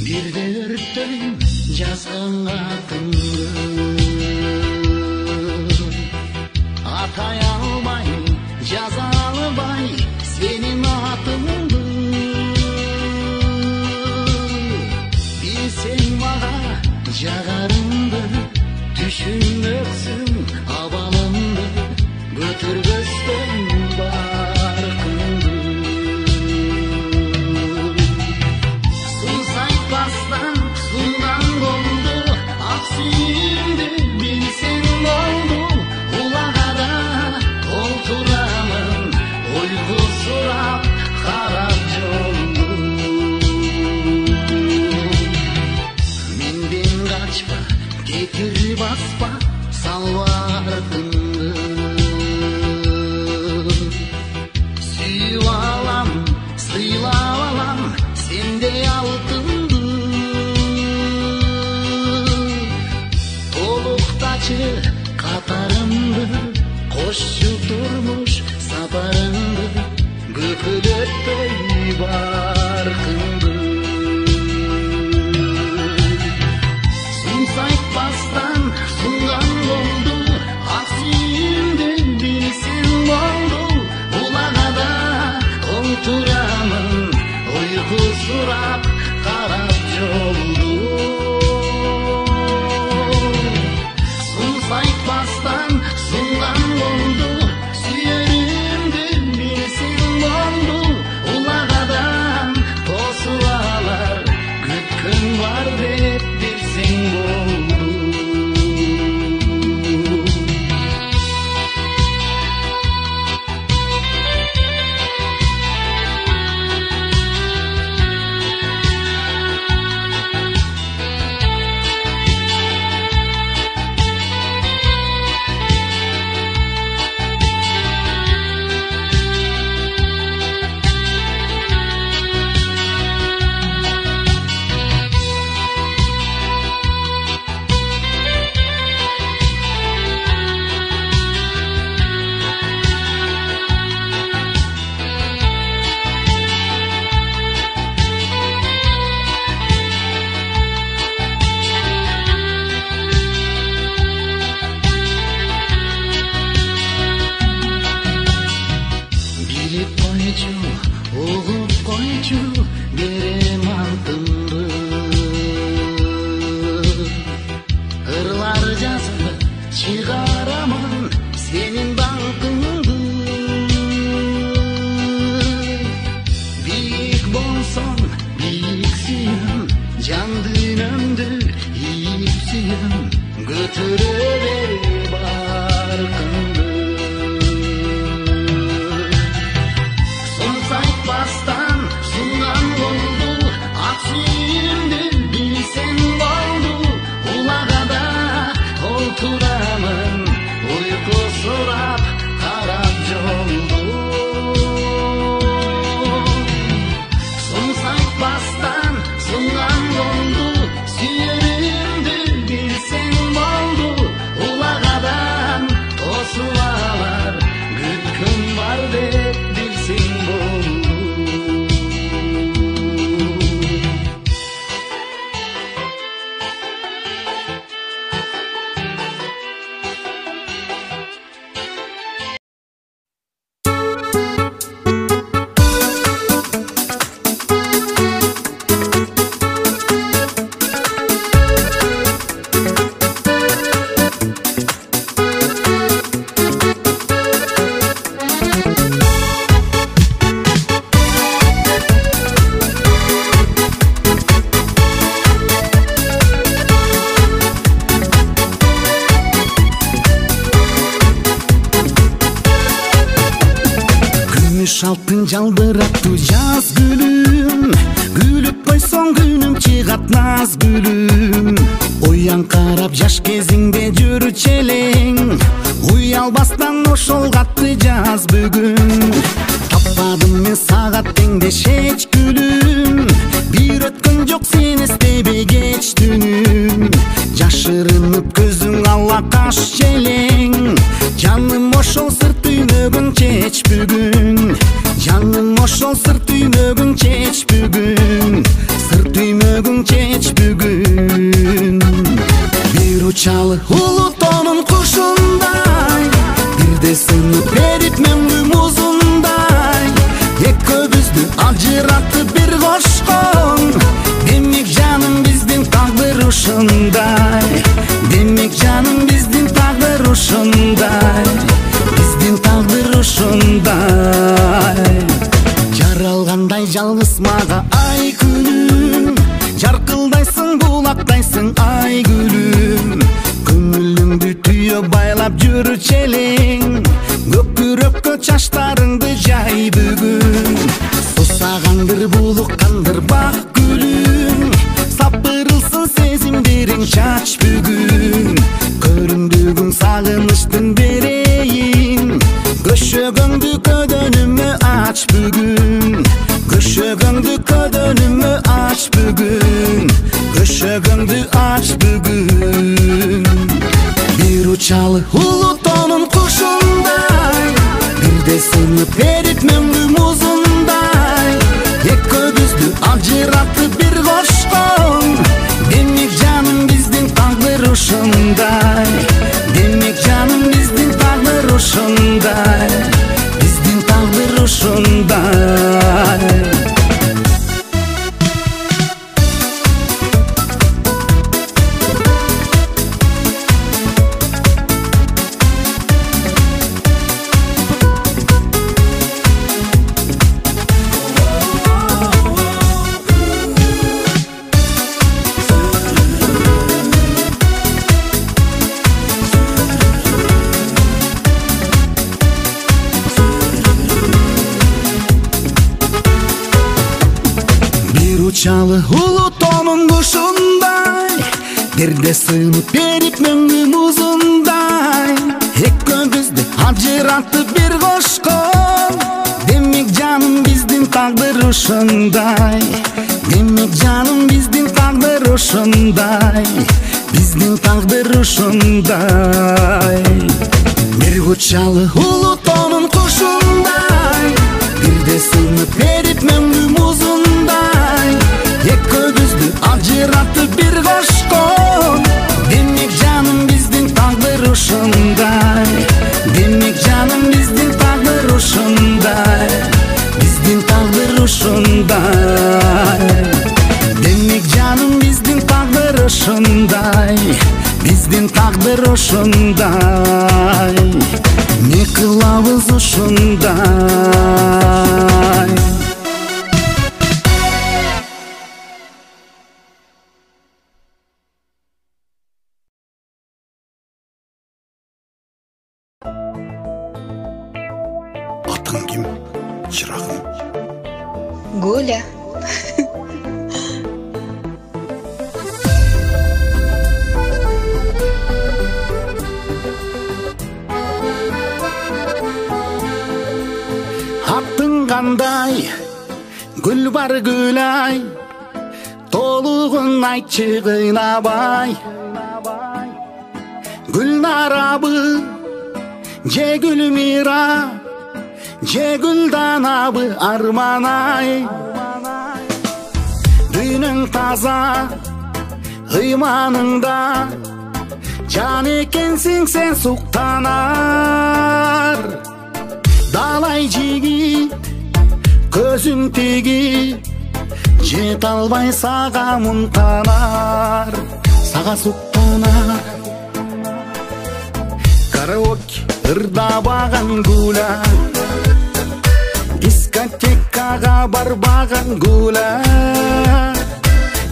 Birde örttüm жазган атыңды, атай албай, жаза албай сенин атыңды. Билсең мага жагарыңды, түшүнмөксүң абалымды, көтөрбөстөн баркыңды. Сыз айтпастан сундан болду, ак сүйүүмдү билсең болду. Улагада олтурамын, ойгу сурап карап жолду. Менден качпа, тетир баспа, салба артыңды. Сүйүп алам, сыйлап алам сендей алтынды. Толуктачы катарымды, кошчу турмуш сапарыңды, көкөлөтпөй баркыңды. Сунс айтпастан сунган болду, ак сүйүүмдү билсең болду. Улагада олтурамын, ойгу сурап карап жолду. Сунс айтпастан сунган болду, сүйөрүмдү билсең болду. Улагадан тосуп алар, күткөн бар деп билсең болду. Билип койчу, угуп койчу, берем антымды. Ырлар жазып чыгарамын сенин даңкыңды. Бийик болсоң бийик сүйөм, жан дүйнөмдү ийип сүйөм, көтөрө бер баркыңды. Айтпастан сунган болду, ак сүйүүмдү билсең болду. Улагада олтурамын, ойгу сурап карап жолду. Сунс айтпастан сунган болду, сүйөрүмдү билсең болду. Улагадан тосуп алар, күткөн бар деп билсең болду. Алтын жалдыраттуу жаз гүлүм, күлүп койсоң күнүм чыгат наз гүлүм. Оян карап жаш кезиңде жүрүчү элең, уялбастан ошол катты жаз бүгүн. Таппадым мен сага теңдешеч гүлүм, бир өткөн жок сен эстебей кеч түнүм. Жашырынып көзүң алакаш желең, жаным ошол сыр түймөгүн чеч бүгүн. Жаным ошол сыр түймөгүн чеч бүгүн. Сыр түймөгүн чеч учалы улутонун кушундай, бирде сынып берип мөңгү музундай, экөөбүздү ажыратып бир кошкон. Демек жаным биздин тагдыр ушундай, демек жаным биздин тагдыр ушундай, биздин тагдыр ушундай. Жаралгандай жалгыз мага ай күнүм, жаркылдайсың булактайсың ай гүлүм. Көңүлүңдү түйө байлап жүрүчү элең, көкүрөккө чачтарыңды жай бүгүн. Сусагандыр булуккандыр бак гүлүм, сапырылсын сезимдериң чач бүгүн. Көрүндүгүң сагынычтын берейин, көшөгөңдү көдөнүмө ач бүгүн. Көшөгөңдү көдөнүмө ач бүгүн, көшөгөңдү ач бүгүн. Бир учалы улутонун кушундай, бирде сынып берип мөңгү музундай, экөөбүздү ажыратып бир кошкон. Демек жаным биздин тагдыр ушундай, демек жаным биздин тагдыр ушундай, биздин тагдыр ушундай. Учалы улутонун кушундай, бирде сынып берип мөңгү музундай, экөөбүздү ажыратып бир кошкон. Демек жаным биздин тагдыр ушундай, демек жаным биздин тагдыр ушундай, биздин тагдыр ушундай. Бир учалы улутонун кушундай, бирде сынып берип мөңгү музундай, экөөбүздү ажыратып бир кошкон. Демек жаным биздин тагдыр ушундай, демек жаным биздин тагдыр ушундай, биздин тагдыр ушундай. Демек жаным биздин тагдыр ушундай, биздин тагдыр ушундай. Не кылабыз ушундай. Атың ким, чырагым? Гуля. Атың кандай, гүл бар гүлай, толугун айтчы кыйнабай. Гүлнарабы, же гүлмира, же гүлданабы арманай. Дүйнөң таза, ыйманыңда, жан экенсиң сен суктанар. Далай жигит, көзүн тигип, жете албай сага мунтанар, сага суктанар. Караоке ырдабаган гуля, дискотекага барбаган гуля,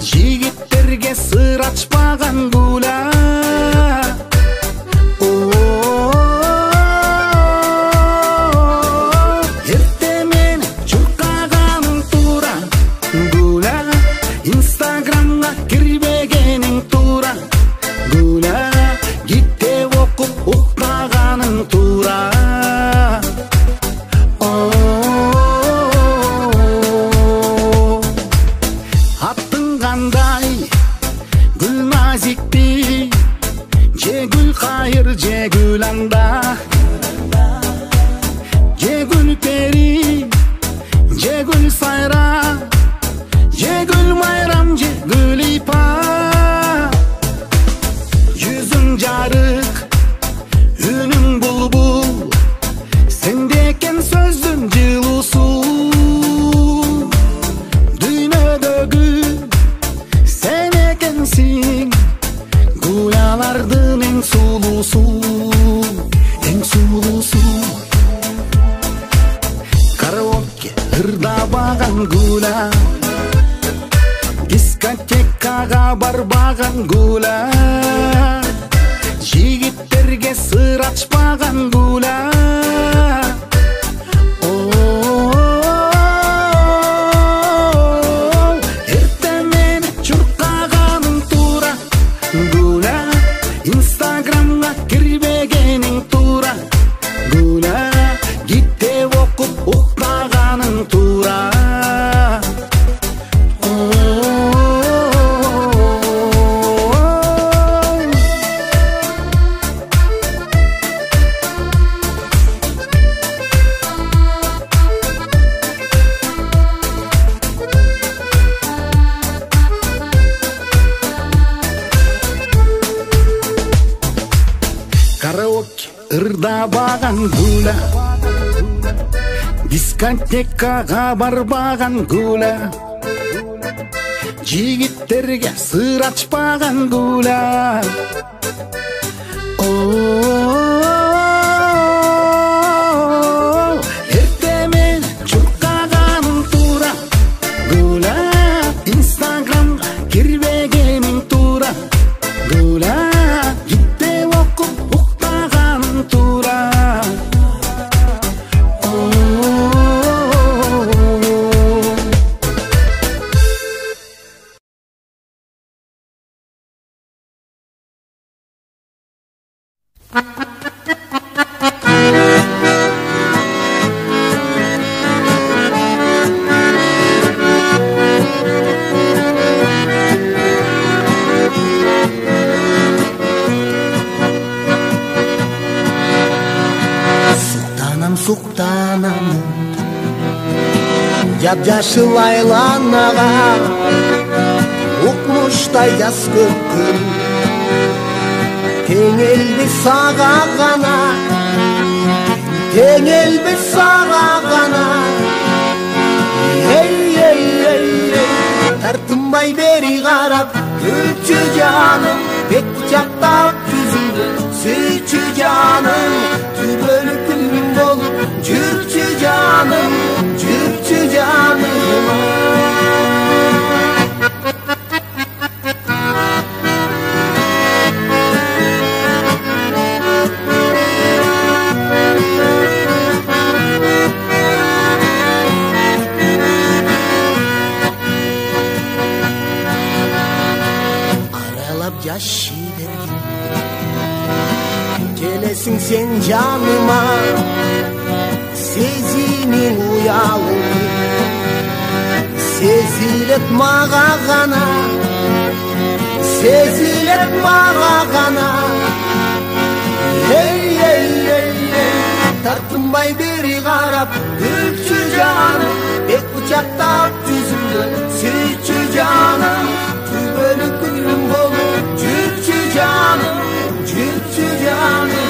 жигиттерге сыр ачпаган гуля. Инстаграмга кирбегениң туура, гуля, китеп окуп уктаганың туура. Аттың кандай, гүл назикти, же гүл кайыр, же гүл анда, же гүл пери, же гүл сайра, же гүл майрам, же гүл ипа. Жүзүң сен гулялардын эң сулуусу, эң сулуусу. Караоке ырдабаган гуля, дискотекага барбаган гуля, жигиттерге сыр ачпаган гуля. Эрте мени чуркаганың тура гуля, инстаграмга кирбегениң тура гуля, китеп окуп уктаганың тура. Караоке ырдабаган гуля, дискотекага барбаган гуля, жигиттерге сыр ачпаган гуля. Эрте мени чуркаганың тура гуля, инстаграмга кирбегениң тура гуля, китеп окуп уктаганың тура. Суктанам, жап-жашыл айланага укмуштай жас көккүн, тең элбиз сага гана, тең элбиз сага гана. Тартынбай бери карап, күлчү жаным, бет кучактап жүзүңдү сүйчү жаным, түбөлү күнүм болуп жүрчү жаным, жүрчү жаным. Аралап жаш келесиң сен жаныма, сезимиң уялып, сезилет мага гана, сезилет мага гана. Тартынбай бери карап, күлчү жаным, бет кучактап жүзүңдү сүйчү жаным, түбөлү күнүм болуп жүрчү жаным, жүрчү жаным.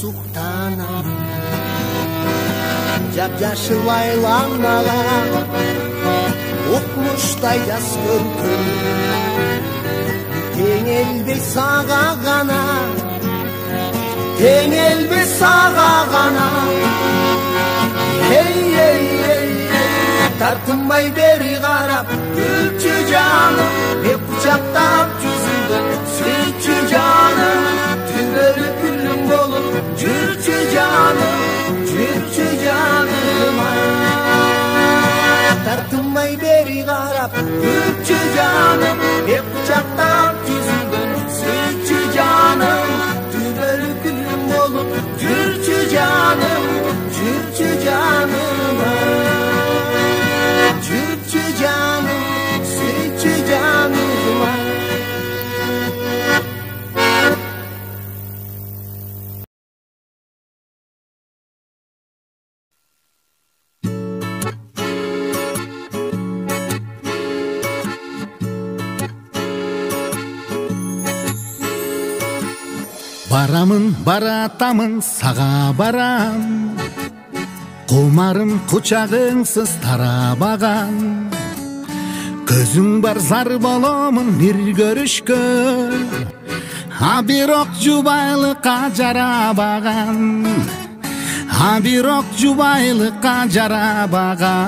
Суктанам, жап-жашыл айланага укмуштай жас көркүн, тең элбиз сага гана, тең элбиз сага гана. Тартынбай бери карап, күлчү жаным, бет кучактап жүзүңдү сүйчү жаным, түбөлү күнүм болуп жүрчү жаным, жүрчү жаным. Тартынбай бери карап, күлчү жаным, бет кучактап жүзүңдү сүйчү жаным, түбөлү күнүм болуп жүрчү жаным, жүрчү жаным. Жүрчү жаным, сүйчү жаным. Baramın baratамын саға барам, құмарым құчағыңсыз тарабаған. Көзің бар зар боламын бір көрішкө, бирок жубайлыкка жарабаган, бирок жубайлыкка жарабаган.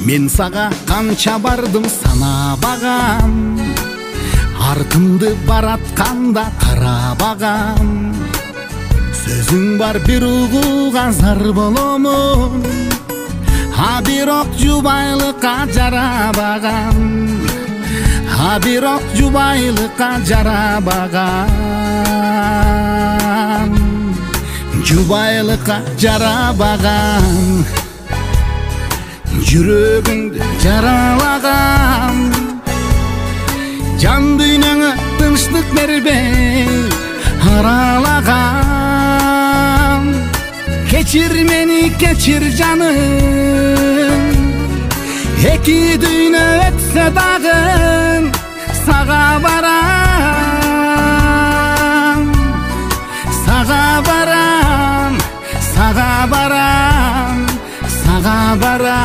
Мен сага канча бардым санабаган, артымды баратканда карабаган. Сөзүң бар бир угууга зар боломун, бирок жубайлыкка жарабаган, бирок жубайлыкка жарабаган. Жубайлыкка жарабаган, жүрөгүңдү жаралаган. Жан дүйнөңө тынчтык бербей аралаган. Кечир мени, кечир жаным, эки дүйнө өтсө дагы сага барам, сага барам, сага барам, сага барам.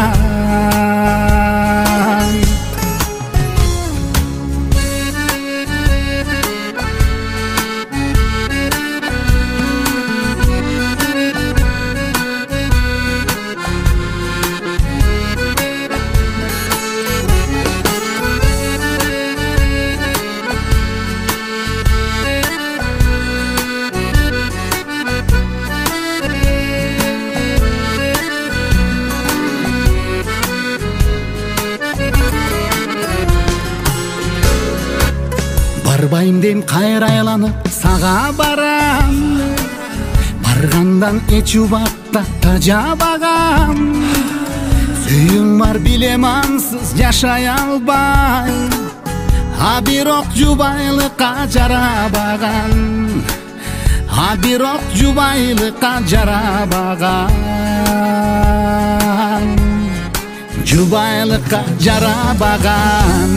Барбайм дейм кайра айланып сага барам, баргандан эч убакта тажабагам. Сүйүң бар билем ансыз жашай албайм, бирок жубайлыкка жарабаган, бирок жубайлыкка жарабаган. Жубайлыкка жарабаган,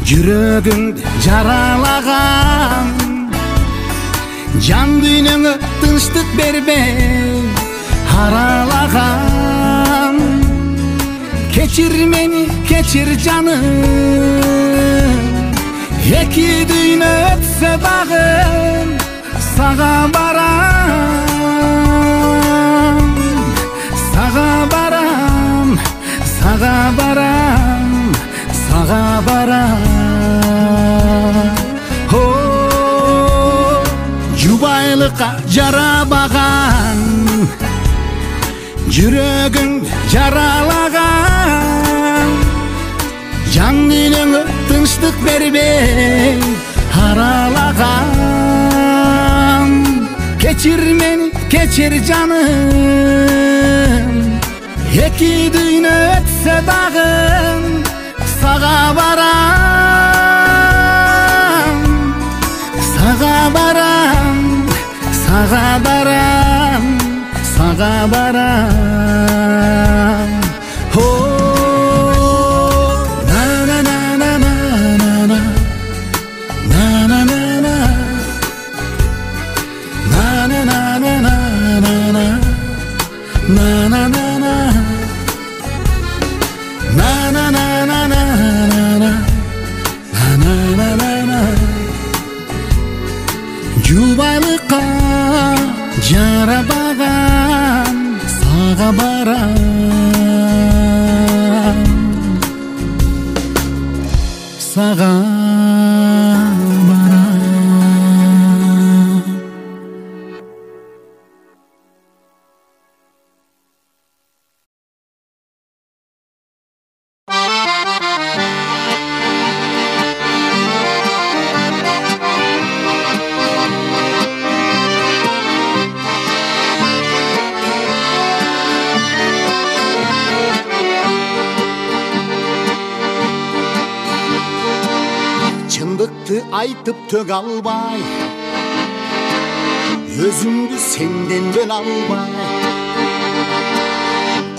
жүрөгүңдү жаралаган. Жан дүйнөңө тынчтык бербей аралаган. Кечир мени, кечир жаным, эки дүйнө өтсө дагы сага барам, сага барам, сага барам, сага барам. Жубайлыкка жарабаган, жүрөгүң жаралаган. Жан дүйнөңө тынчтык бербей аралаган. Кечир мени, кечир жаным, эки дүйнө өтсө дагы сага барам, сага барам, сага барам, сага барам. На на на на на на на, на на на на, на на на на на на, на на на на, на на на на на на, на на на на. Жубайлыкка жарабаган, сага барам, сага барам. Чындыкты айтып төг албай, өзүмдү сенден бөлө албай,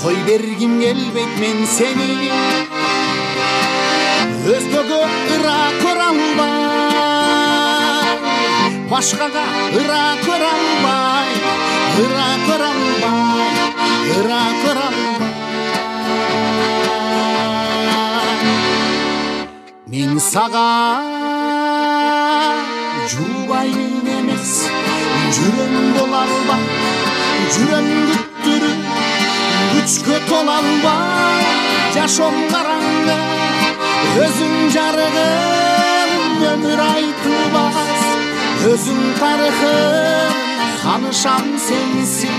кой бергим келбейт мен сени, өзгөгө ыра көрө башкага ыра көрө албай, ыра көрө албай, ыра көрө албай. Мен сага жубайын эмес, жүрөм боло албай, жүрөм күттүрүп күчкө тола албай. Жашоом караңгы, өзүң жарыгым, өмүр айтылбас, өзүң тарыхым. Ханышам сенсиң,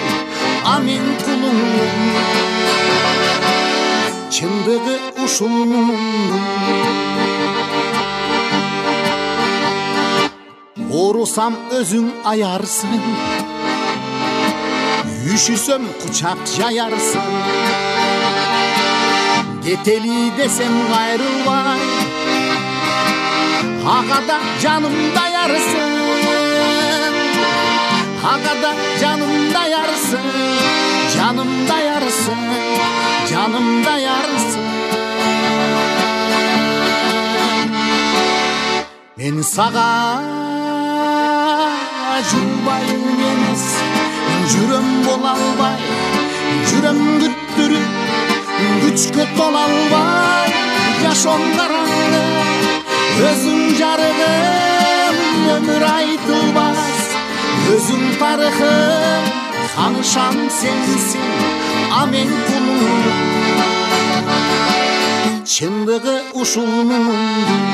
а мен кулуңмун, чындыгы ушул муңдун. Оорусам өзүң аярсың, үшүсөм кучак жаярсың. Кетели десем кайрылбай, ага да жанымда ярсың, ага да жанымда ярсың, жанымда ярсың, жанымда ярсың. Мен сага жубайын эмес, жүрөм боло албай, жүрөм күттүрүп күчкө тола албай. Жашоом караңгы, өзүң жарыгым, өмүр айтылбас, өзүң тарыхым. Ханышам сенсиң, а мен кулуңмун, чындыгы ушул муңдун.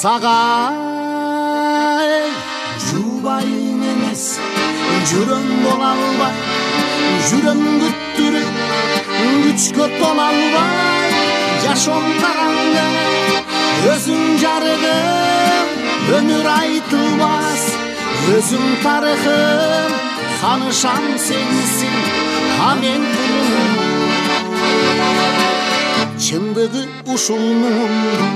Сага жубайын эмес, жүрөм боло албай, жүрөм күттүрүп күчкө тола албай. Жашоом караңгы, өзүң жарыгым, өмүр айтылбас, өзүң тарыхым. Ханышам сенсиң, а мен кулуңмун, чындыгы ушул муңдун.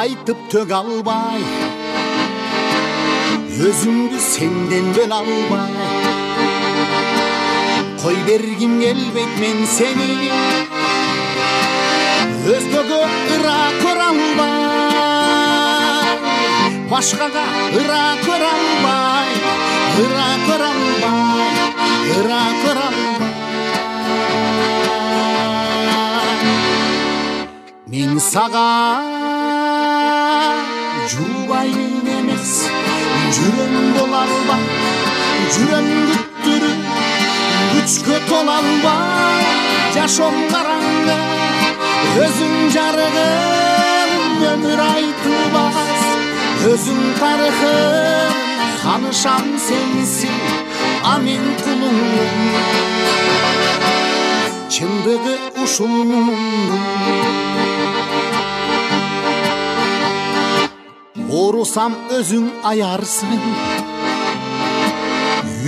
Айтып төг албай, өзүмдү сенден бөлө албай. Кой бергим келбейт мен сени, өзгөгө ыра көрө албай. Башкага ыра көрө албай, ыра көрө албай, ыра көрө албай. Мен сага жубайын эмес, жүрөм боло албай, жүрөм күттүрүп күчкө тола албай. Жашоом караңгы, өзүң жарыгым, өмүр айтылбас, өзүң тарыхым. Ханышам сенсиң, а мен кулуңмун, чындыгы ушул муңдун. Оорусам өзүң аярсың,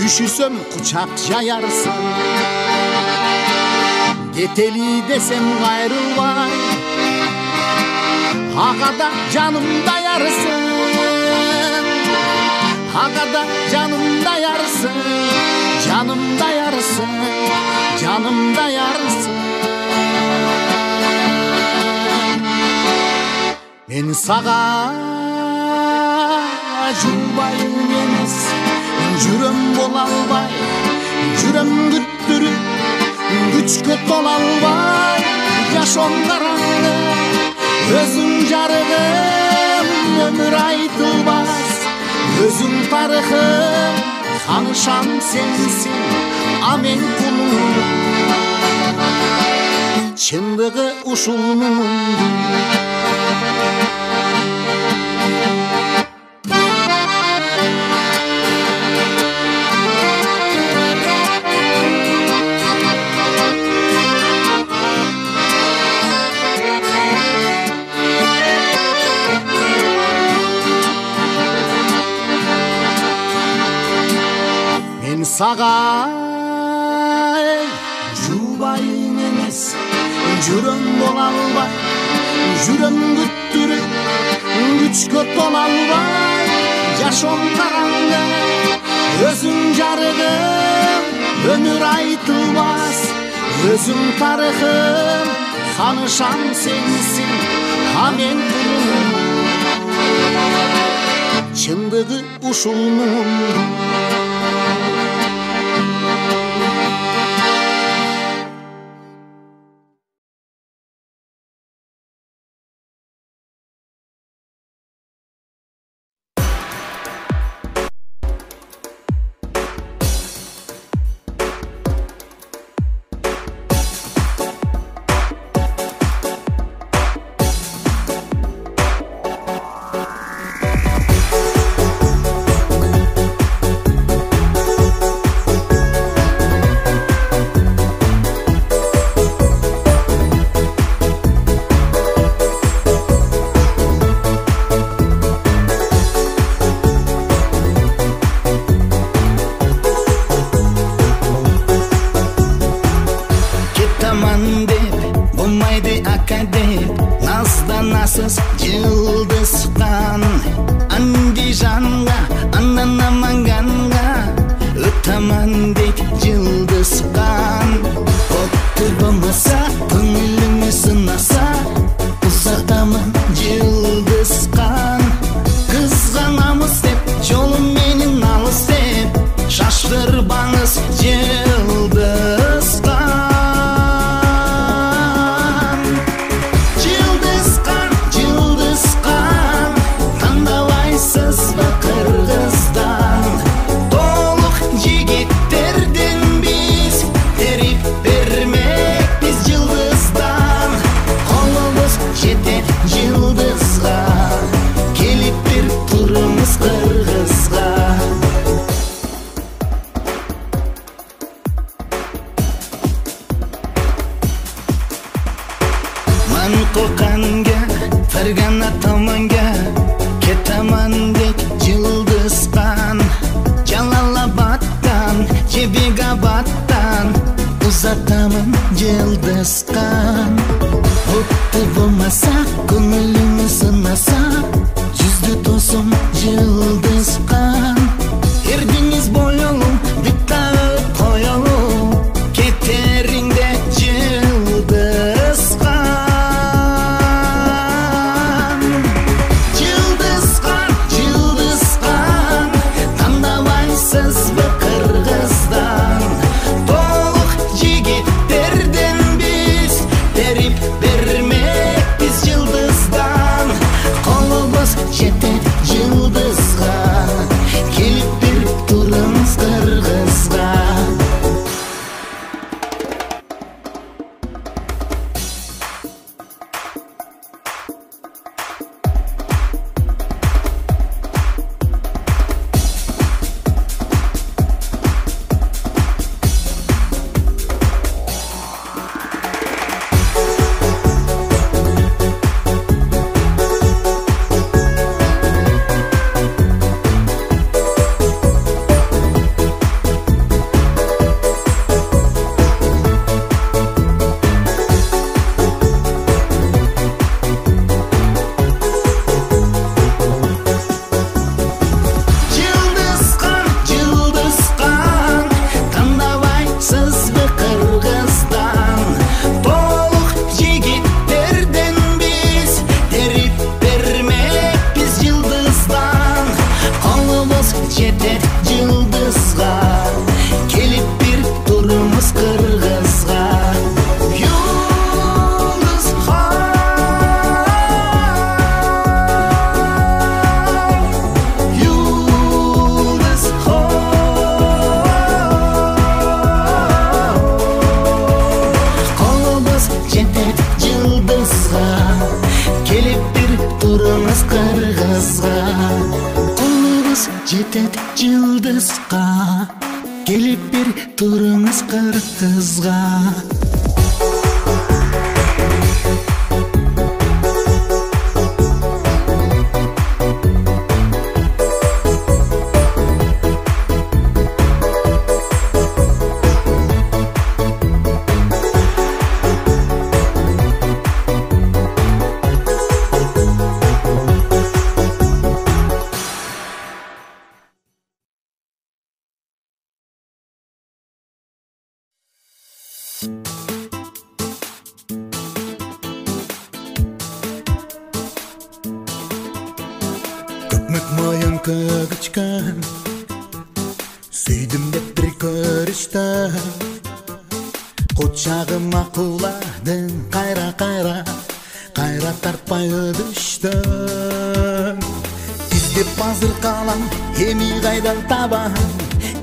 үшүсөм кучак жаярсың. Кетели десем кайрылбай, ага да жанымда ярсың, ага да жанымда ярсың, жанымда ярсың, жанымда ярсың. Мен сага жубайын эмес, жүрөм боло албай, жүрөм күттүрүп күчкө тола албай. Жашоом караңгы, өзүң жарыгым, өмүр айтылбас, өзүң тарыхым. Tanışan sensin, amen kulum. Çındığı uşulunun. Sağa jubayın emes, жүрөң бола албай, жүрөң күттүрүп, күчкө тола албай, жашоом караңгы, өзүң жарыгым, өмүр айтылбас, өзүң тарыхым, танышам сенсиң, амен кулум, чындыгы ушунун. Nazdanasız yıldızdan Andijan'a, Ananamangan'a Ötaman dek yıldızdan Oturmasa, gönlümü sınasa Uzatamın yıldızdan Kızganamız dep, yolum menin alız dep Şaştırbanız yıldızdan Kokanga, Fergana tomanga, ketaman dek yıldızdan Jalalabaddan, Yebigabattan Uzatamın yıldızdan Mutlu bulmasa, gönlümü sınasa Yüzdü tosum yıldızdan Erdiniz boyolum, bitta koyolum Keterinde yıldızdan Yeter yıldızlar жетет жылдызга, келип бир туруңуз кыргызга. Көкмөк моюн көгүчкөн, сүйдүм деп бир көрүштө, кучагыма кууладың кайра тартпай өбүштөн. Издеп азыр калам, эми кайдан табам,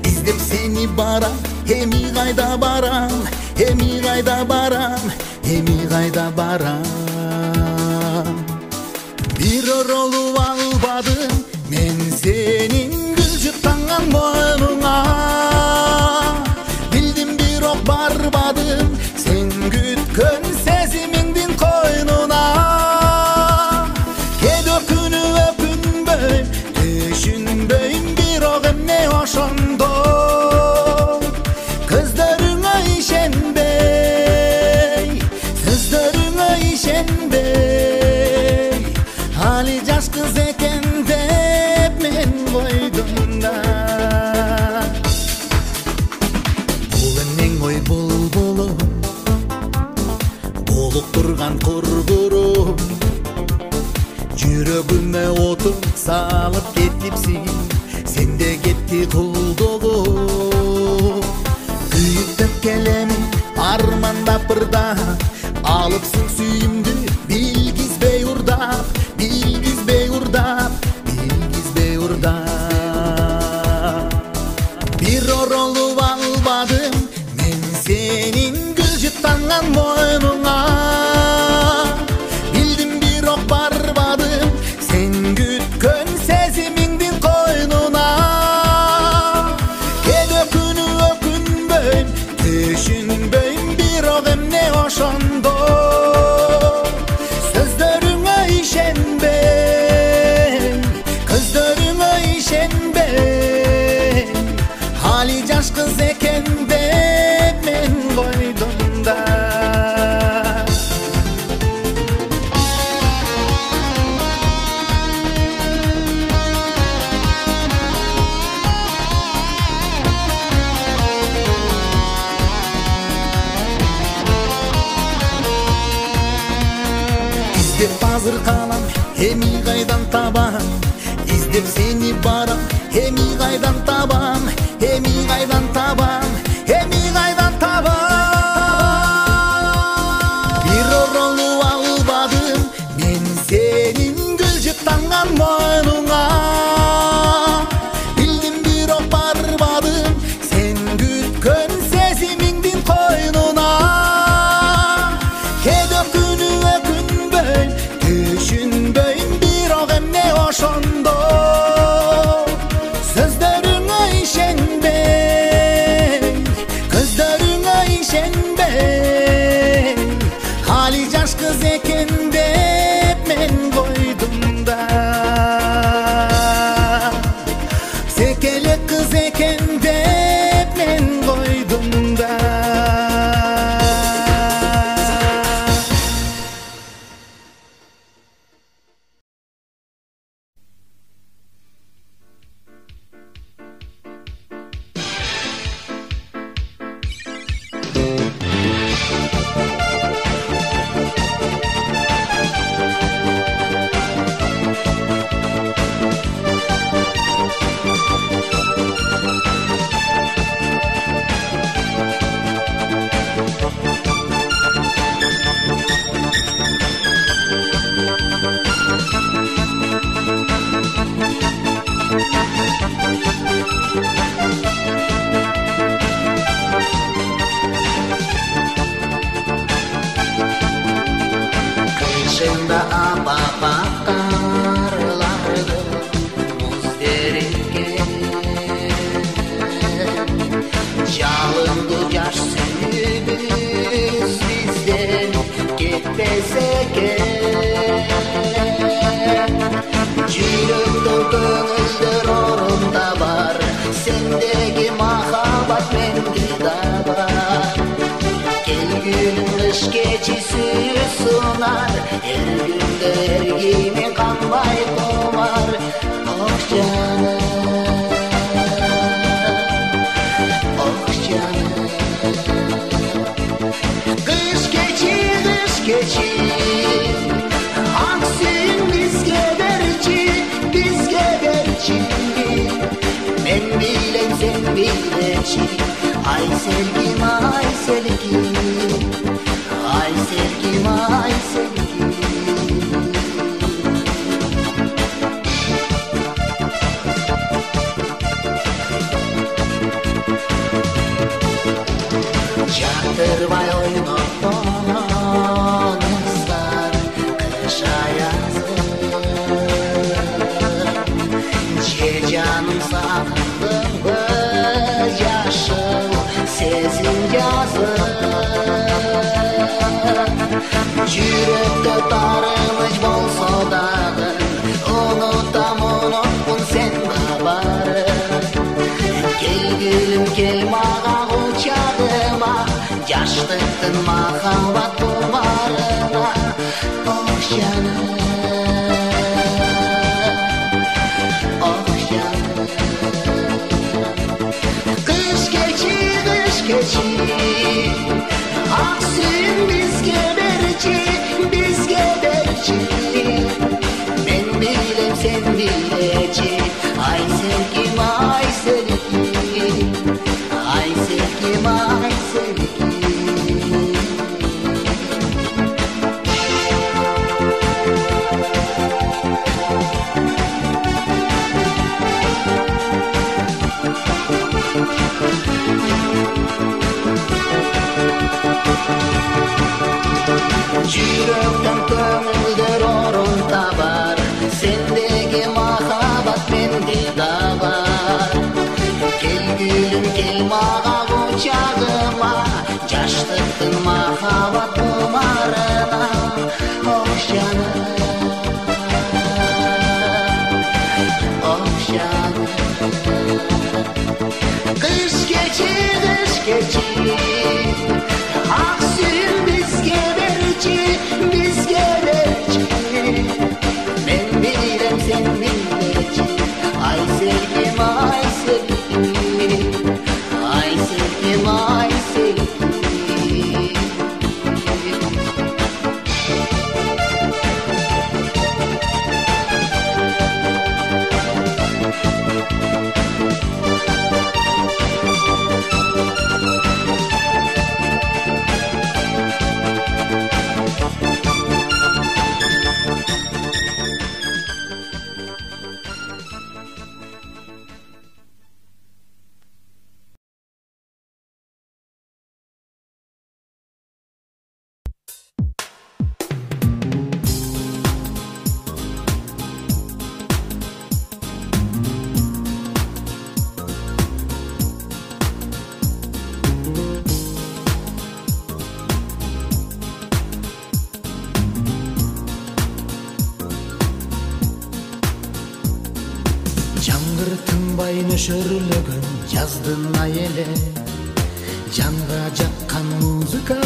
издеп сени барам, эми кайда барам, эми кайда барам, эми кайда барам. Bir orolup albadım men senin gülcük tangan boynuna. Bildim bir ok barbadım sen gütkön sezimindin koynuna. Kedökünü öpünböym, düşünböym bir ok emne oşondo. Kızlarına işenbey, sözlerine işenbey. Ali jaş kız eken dep men koydum da. Bul ening oy bulbulum, bolup turgan kurgurum. Жүрөгүмө отун салып кетипсиң, сенде кетти кулдугум. Күйүп келем армандап ырдап, алыпсың сүйүмдү билгизбей урдап, bilgizbey urdap. Bir orolup albadım men senin gülcük tangan boynuna. Bildim bir ok barbadım sen gütkön sezimindin koynuna. Kedökünü ökünböym, düşünböym bir ok emne oşondo. Sözlerine işenbey, kızlarına işenbey. Hali jaş kız eken dep men koydum da. İzdep azır kalam, emi kaydan tabam, izdep seni baram, emi kaydan tabam, emi kaydan tabam, emi kaydan tabam. Bir orolup albadım men senin gülcük tangan boynuna. Bildim bir ok barbadım sen gütkön sezimindin koynuna. Kedökünü ökünböym, düşünböym bir ok emne oşondo. Sözlerine işenbey, kızlarına işenbey. Hali jaş kız eken dep men koydum da. Sekele kız eken dep men koydum da. Kışında apa bakar lardı, muz deringe жетпесе керек. Жүректе көңілдер орында бар, сендегі махаббат менде да бар. Келгүлүм кыш кечиси сунар, эр күндө эргиме канбай томар. Ох жаным, ох жаным. Кыш кечи ак сүйүн бизге берчи. Мен билем сен билечи. Ай sevgim, ай sevgim, ай sevgim, ай sevgim. Çaktırmay oynop oynaslar kış ayazı. Canım sağlığı yaşıl sezin yazı. Yürekte darılmış bolsa dağın, unutam unutpun sen babarı. Gel gülüm gel mağa uçağıma, yaşlıktın mahavat duvarına. Oh canım, ak suyun bizge berçi. Ben bilem sen bileci. Ay sevgim, ay sevgim, ay sevgim, ay sevgim. Yürekten köngülder orun tabar, sendeki mahabat mende da var. Gel gülüm gel mağa uçağıma, yaşlıktın mahabat dumarına. Oh canım, oh canım. Kış geçi, ak suyun bizge berçi. Ben bilem sen bileci. Ay sevgim, ay sevgim, ay sevgim, ay sevgim. Nöşörlөгөн жаздын айеле, жанга жаккан музыка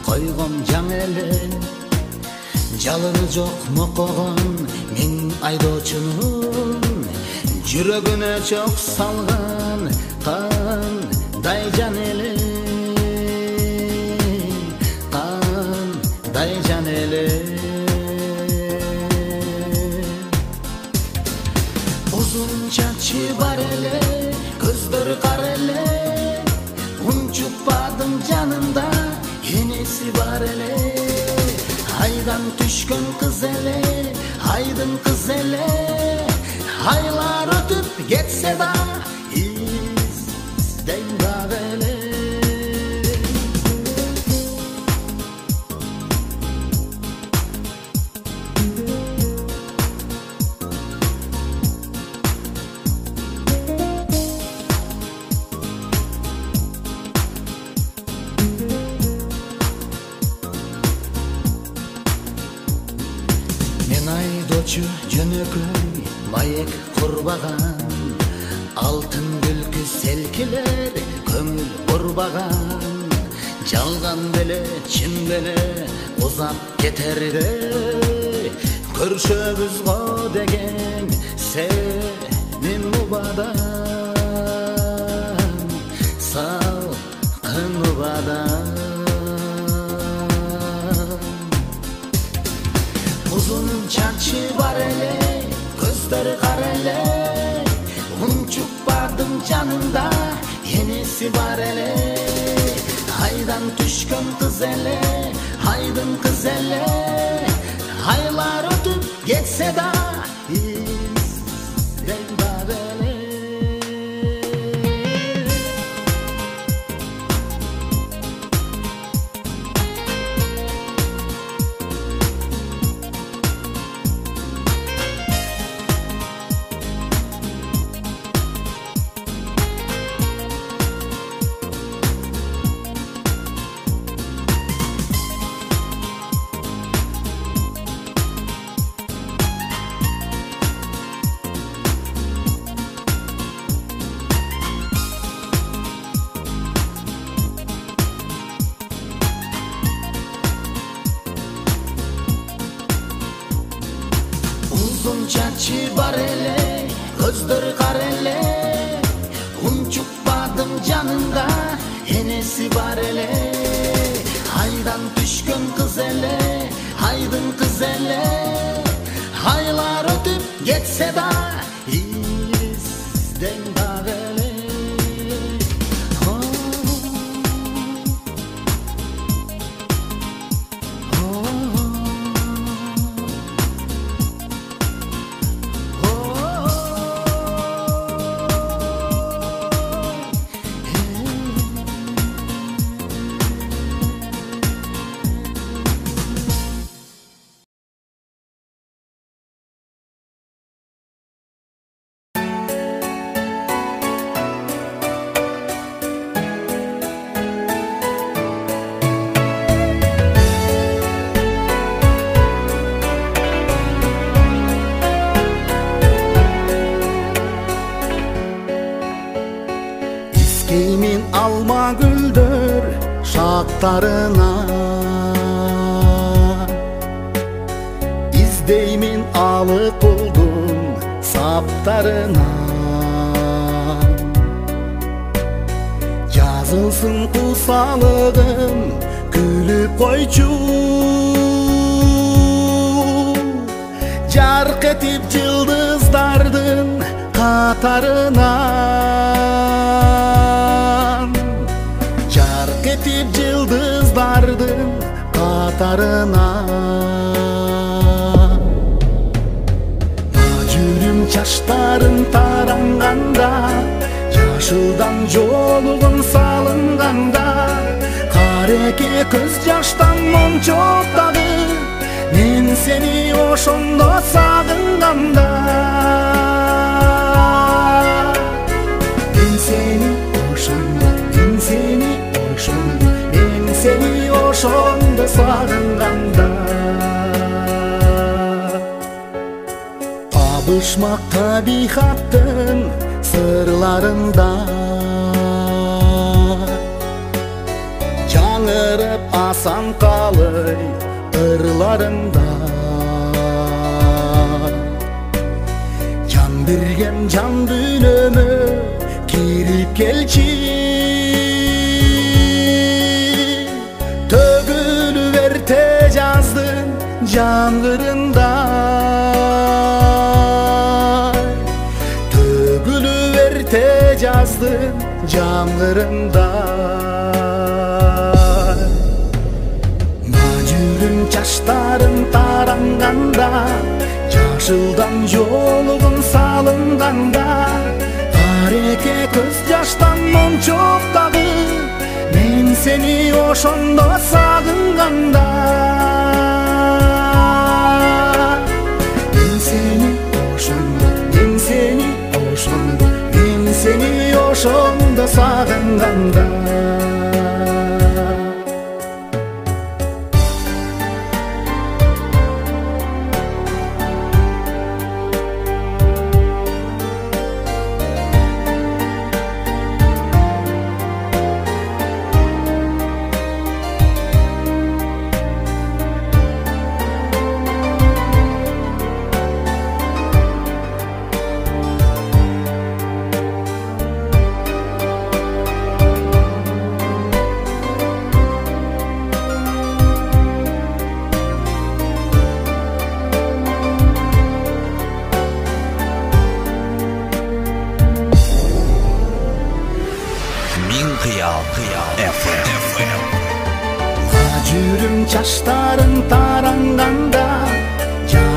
койгом жаң эле. Жалыры жок мокогон мен айдоочунун, жүрөгүнө чок салган кандай жан эле, кандай жан эле. Uzun çaçı var ele, kızdır kar ele. Unçukpadım canında, yenesi var ele. Haydan düşkün kız ele, haydın kız ele. Haylar ötüp geçse da, izden var ele. Koçu jönököy maек kurbagan, altın gülkü selkiler köngül urbagan. Жалган беле, чын беле узап кетерде, көршөбүз го деген сенин убадан, салкын убадан. Uzun çarşı var ele, gözleri kara ele, unçup vardım canımda, yenisi var ele. Haydan düşkün kız ele, haydın kız ele, haylar ötüp geçse da izden var ele. Uzun çarşı var ele, gözleri kara ele, unçup vardım canında, henesi var ele. Haydan düşkün kız ele, haydın kız ele, haylar ötüp geçse da izden var ele. Kimin alma güldür şaktarına, İzdeymin alık buldum saptarına. Yazılsın kusalığım gülüp koyçu, Jark etip yıldızlardın katarına, Jark etip yıldızlardın katarına. Macülüm çaşların taranganda, yaşıldan joluğun salınganda, kareke köz yaştan monçoqtadı, men seni oşondo sagınganda. Men seni oşondo, men seni oşondo, men seni oşondo sagınganda. Abışmak tabihattın sırlarında, Жаңырып асан қалый ырlarında. Can берген жан дүнөмө кирип келчи, төгүлүп эрте жаздын жаңгырында, төгүлүп эрте жаздын жаңгырында. Macülüm çaşların taranganda, yaşıldan joluğun salınganda, kareke köz yaştan monçoqtadı, men seni oşondo sagınganda. Men seni oşondo, men seni oşondo, men seni oşondo sagınganda.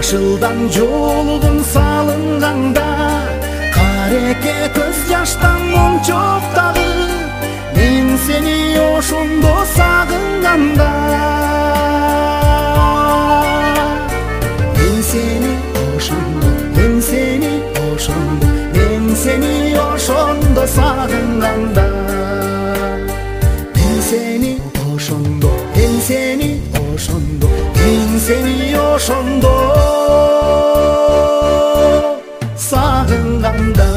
Yaşıldan jolugum salınganda, kareke kız yaştan on çok dağı. Men seni oşondo sagınganda, men seni oşondo, men seni oşondo, men seni oşondo sagınganda, men seni oşondo, men seni oşondo, men seni oşondo sagınganda.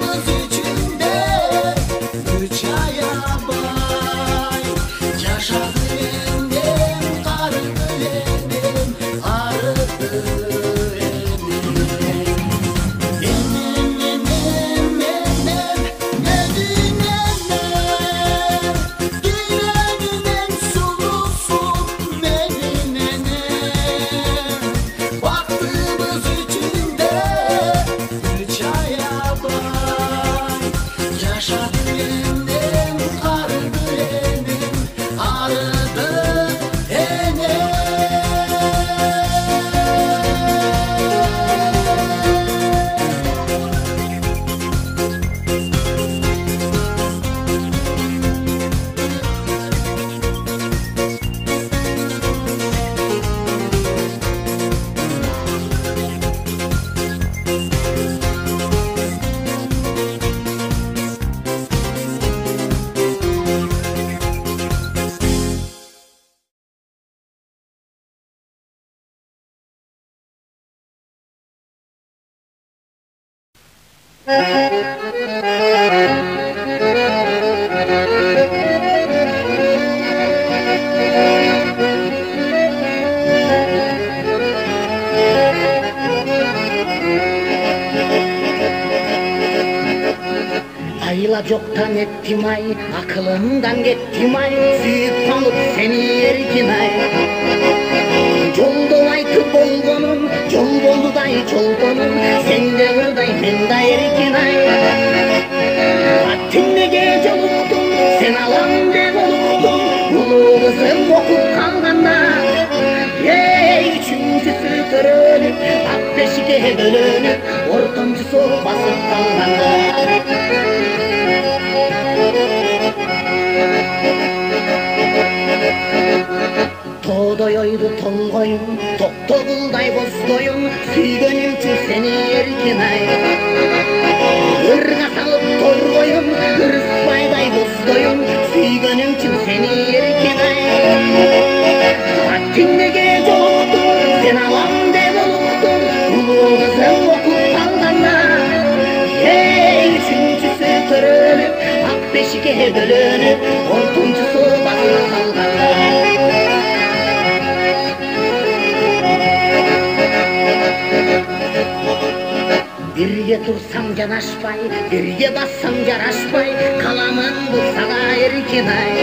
yaşadım. kar gülenim arıdı ene. Çoktan ettim ay, aklımdan gittim ay, suyup kalıp seni erkin ay. Joldo aytı bolgonum, jol boldu day jolgonum, sen de burday men da erkin ay. Attinege joluktun, sen alam dep oluktun, ulu kızım okup kalganda. Üçüncüsü törönüp, ak beşike bölünüp, ortoncusu basıp kalganda. Toğdoyoydu tolgoyum, toktogulday bozdoyum, süygönüm üçün seni erkin ay. Irga salıp torgoyum, ırıspayday bozdoyum, süygönüm üçün seni erkin ay. Attinege joluktun, sen alam dep oluktun, ulu kızım okup kalganda. Üçüncüsü törönüp, ak beşike bölünüp, ortoncusu basıp kalganda. Birge tursam janaşpay, birge bassam jaraşpay, kalamın bu sana erkin ay.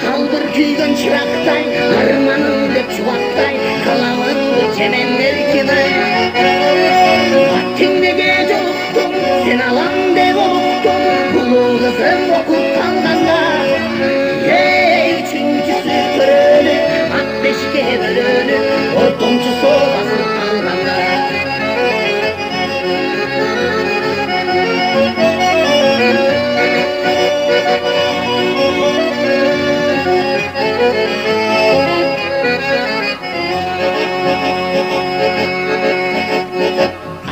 Kaldır küygön çıraktay, armanım dep çuvaktay, kalamın bu cemen erkin ay. Attinege joluktun, sen alam dep oluktun, ulu kızım okup kalganda. Üçüncüsü törönüp, ak beşike bölünüp, ortoncusu basıp kalganda.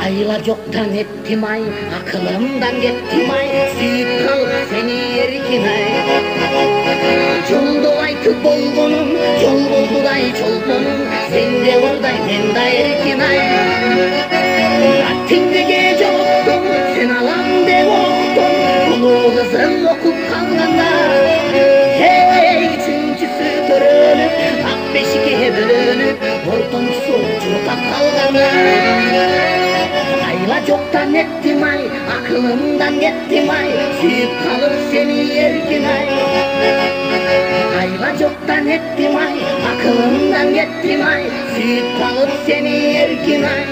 Ayla joktan ettim ay, aklımdan gittim ay, suyup kalıp seni erkin ay. Joldo aytı bolgonum, jol boldu day jolgonum, sen de burday men da erkin ay. Attinege joluktun, sen alam dep oluktun, ulu kızım okup kalganda. Üçüncüsü törönüp, ak beşike bölünüp, ortoncusu çurta kalganda. Ayla joktan ettim ay, aklımdan gittim ay, suyup kalıp seni erkin ay. Ayla joktan ettim ay, aklımdan gittim ay, suyup kalıp seni erkin ay.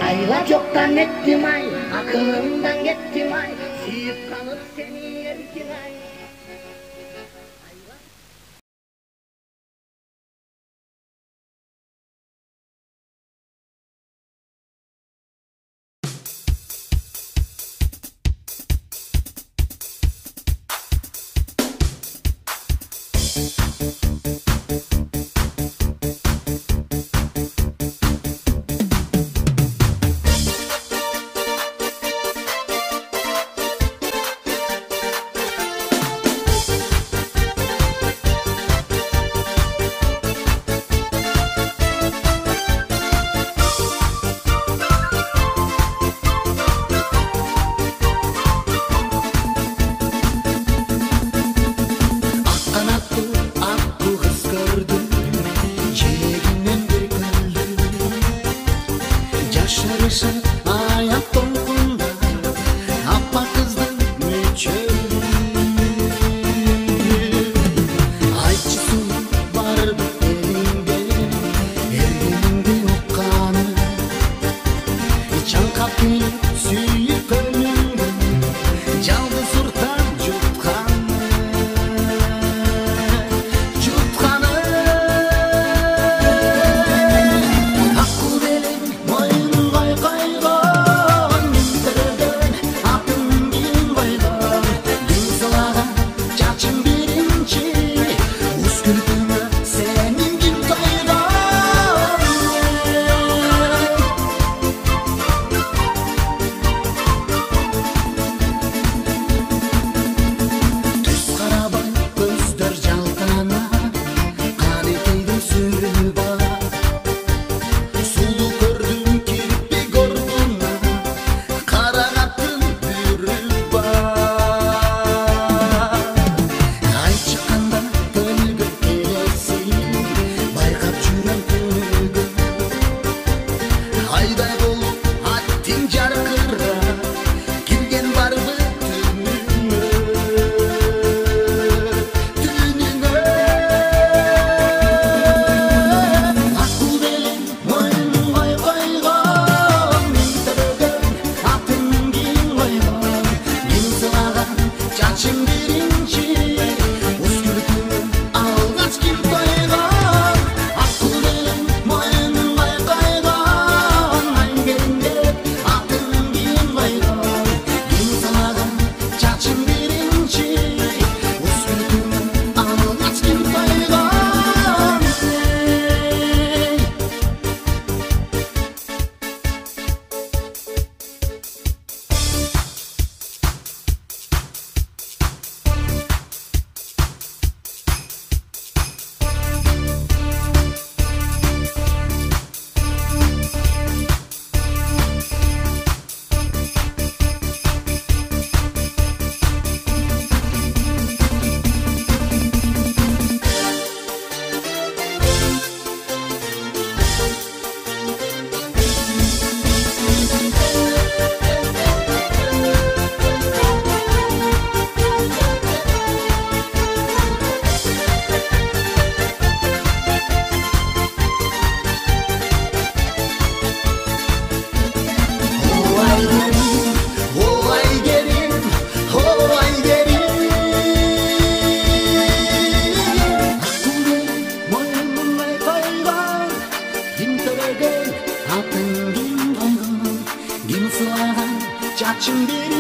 Ayla joktan ettim ay, aklımdan gittim ay, suyup kalıp seni erkin ay.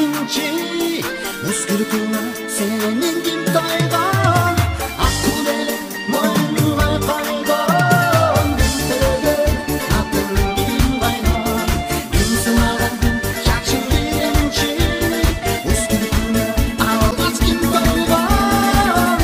birinci Üskürtüne senin kim taygan Akıl ele moynuna kaygan Dünterede akıl kim kaygan Gün sınadan şakşı birinci Üskürtüne algaz kim taygan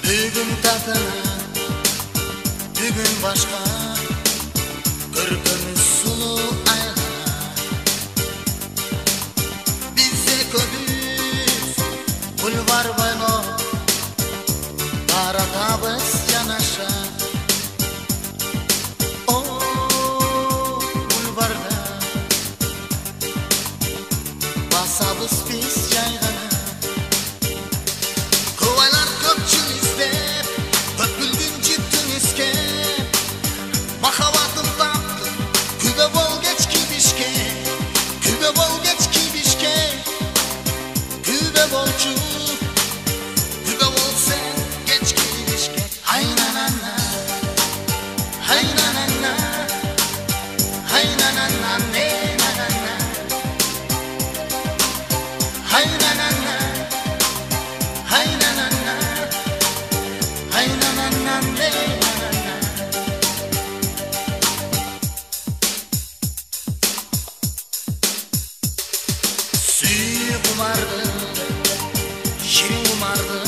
Bugün tatına, bugün başka Kırkın sulu aylar Bize ködüz pul var bayno Baratabız yanaşa O pul var da Basabız biz yaygana Kovaylar köpçül istep Öpüldün cidden iskep Mahavatım taptı Kübe bol geç kibişke Kübe bol geç kibişke Kübe bolçu Kübe bol sen geç kibişke Haynanana Haynanana Haynanana ne nanana Haynanana Haynanana Haynanana ne nanana Suyu kumardı, şirin kumardı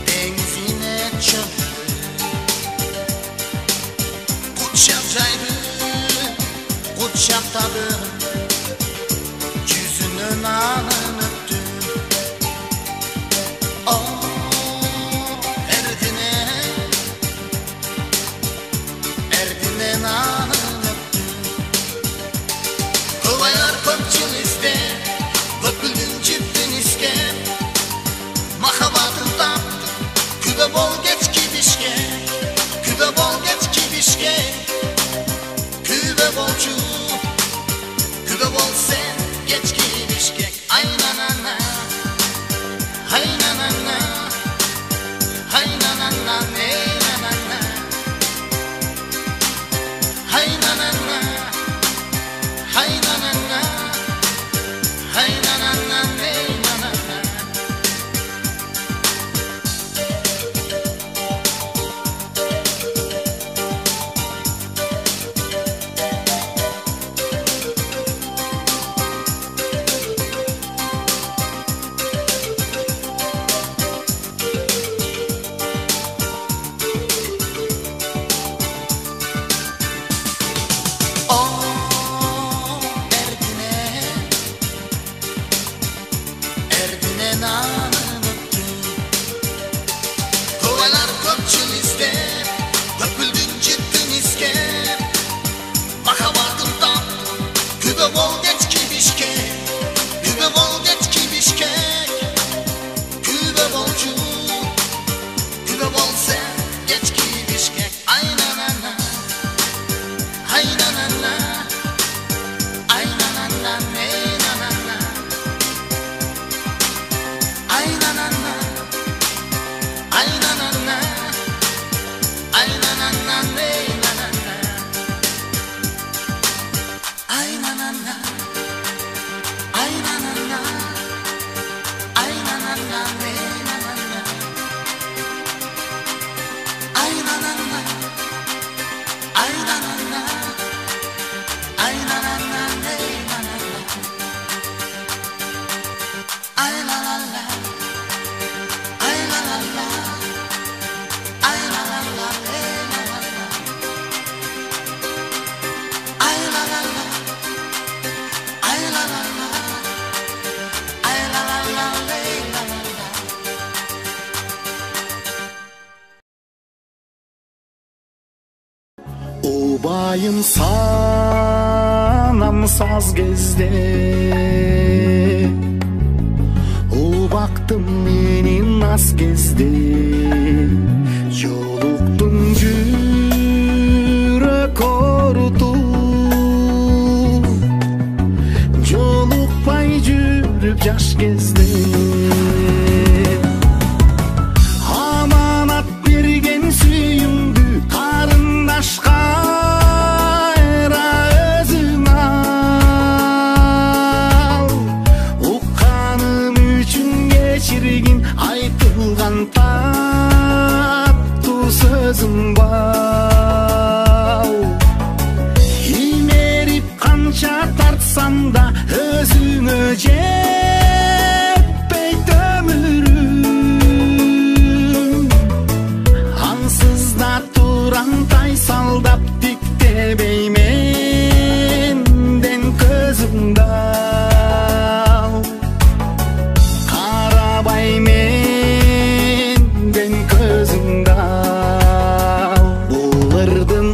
Dengizine çöktü Kutşap caydı, kutşap tadı Yüzünün anın öptüm Oh, Erdine Erdine anın öptüm Kovaylar köpçül iste Öpüldün cidden iske Mahavatın taptı Kübe bol geç kibişke Kübe bol geç kibişke Kübe bolçu Kübe bol sen geç kibişke Aynanana Haynanana Haynanana ne nanana Haynanana Haynanana Haynanana ne nanana Убайым санам саз кезде убактым менин аз кезде жолуктум жүрөк оруту жолукпай жүрүп жаш кезде аманат берген сүйүңдү карындашка айтылган таттуу сөзүң бар имерип канча тартсам да өзүңө жетпейт өмүрүм ансыз да турам тайсалдап тиктебей менден көзүңдү карабай менден көзүңдү булырдын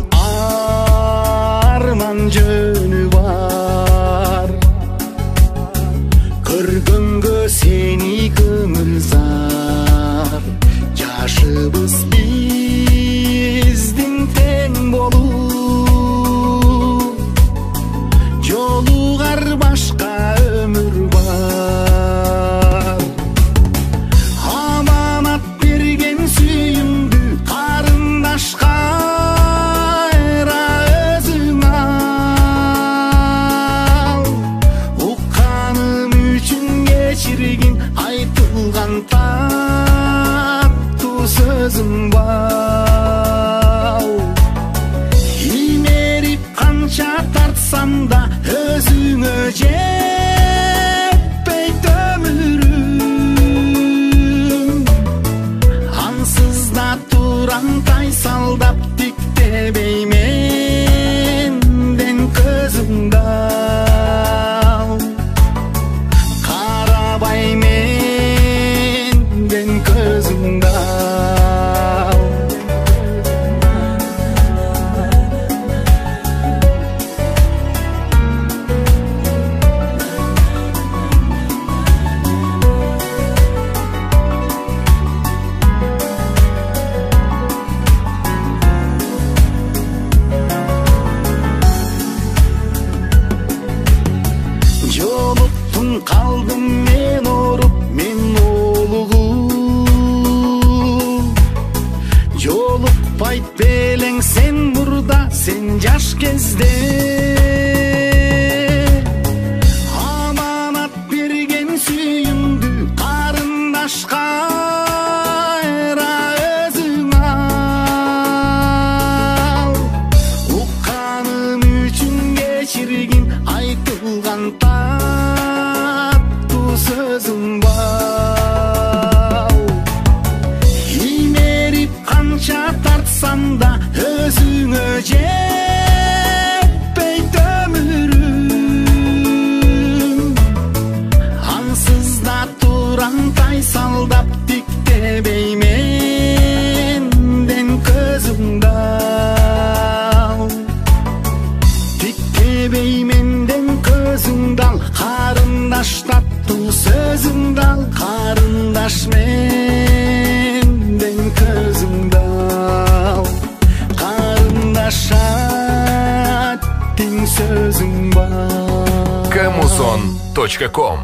арман жөнү бар көргөнгө сени көңүлзар жашыбыз биздин тең болуп жолугар башка өмүр бар аманат берген сүйүңдү карындашка эра өзүң ал укканым үчүн кечиргин айтылган таттуу сөзүң бар имерип канча тартсам да өзүңө жетпейт өмүрүм ансыз да турам тайсалдап тиктебей менден көзүңдү карабай менден көзүңдү жолуктум калдым мен оруп мен олугуп жолукпайт белең сен мурда сен жаш кезде аманат берген сүйүңдү карындашка эра өзүң ал укканым үчүн кечиргин айтылган таттуу сөзүң бар имерип канча тартсам да өзүңө жетпейт өмүрүм ансыз да турам тайсалдап тиктебей менден көзүңдү тиктебей менден көзүңдү ал карындаш таттуу сөзүңдү ал карындаш менден көзүңдү ал карындаш аттиң сөзүң бар Kamuson.com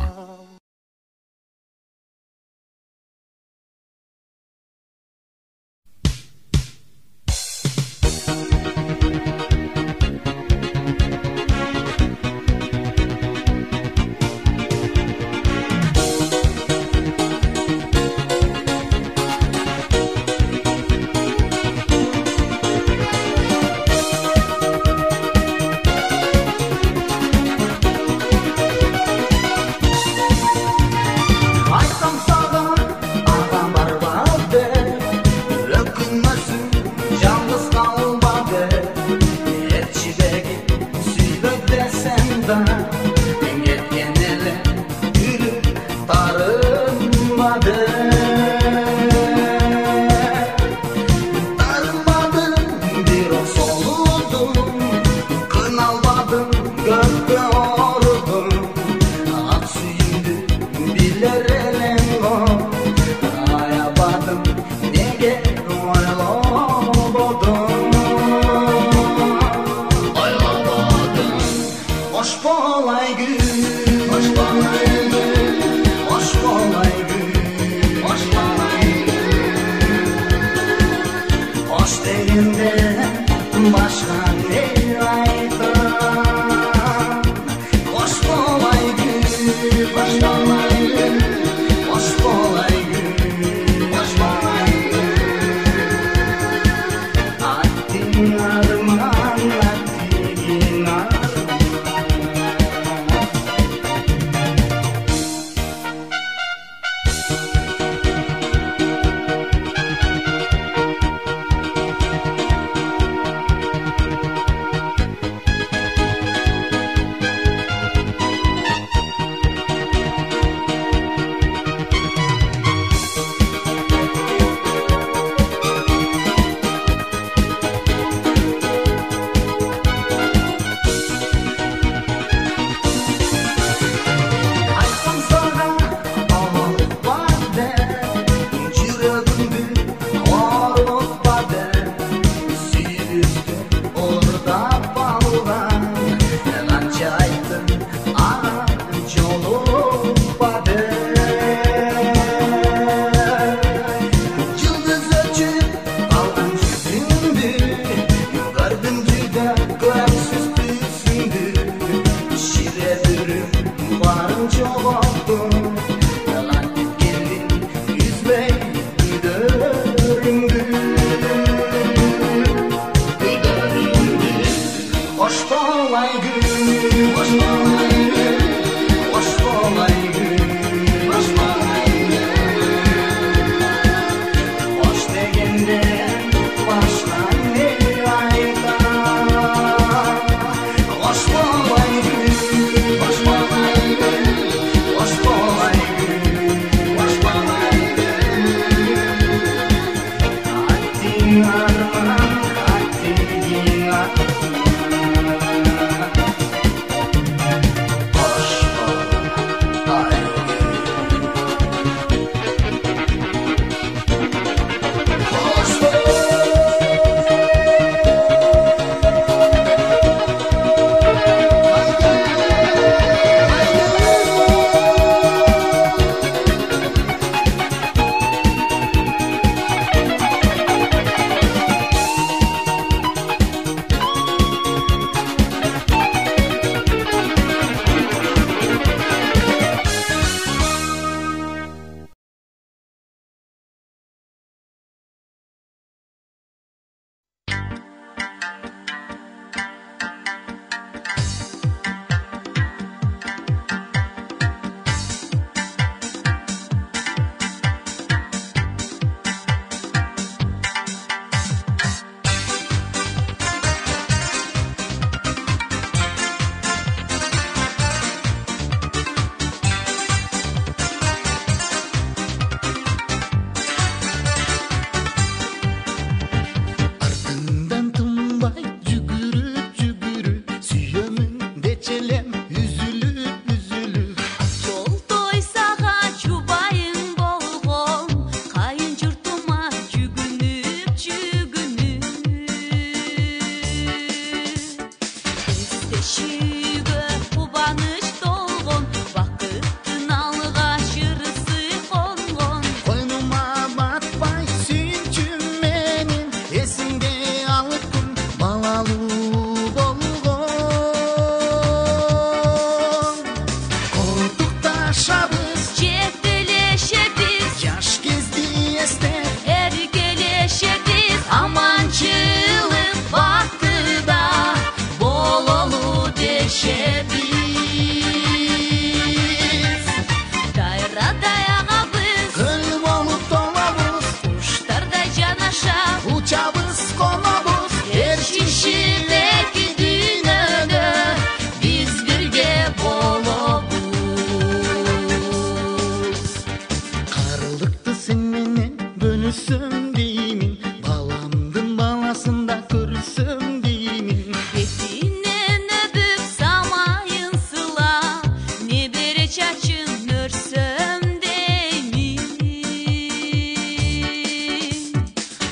жүрсүң деймин, баламдын баласын да көрсөм деймин. Бетинен öpüp samayın sıla, ne bere çaçın örsöm deymin.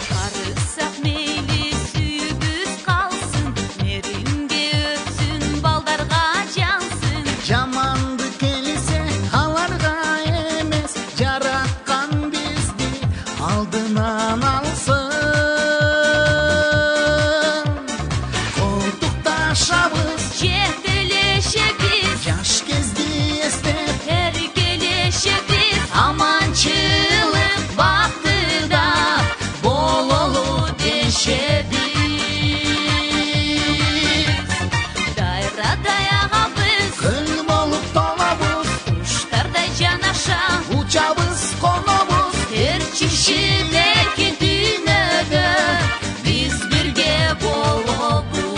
Karısak meyli süyübüz kalsın, nerimge ötsün baldarga cansın. Jamandı kelise alarga emes, jaratkan bizdi aldынан алсын. Колтукташабыз, Жетелешебиz, жаш кезде эстеп, эркелешебиz, аманчылык бактыда бололу дешебиz. Дайрадай агабыз, күн болуп толобуз, куштардай жанаша, учабыз, конобуз. терчишидеки дүйнөдө биз бирге болобуз.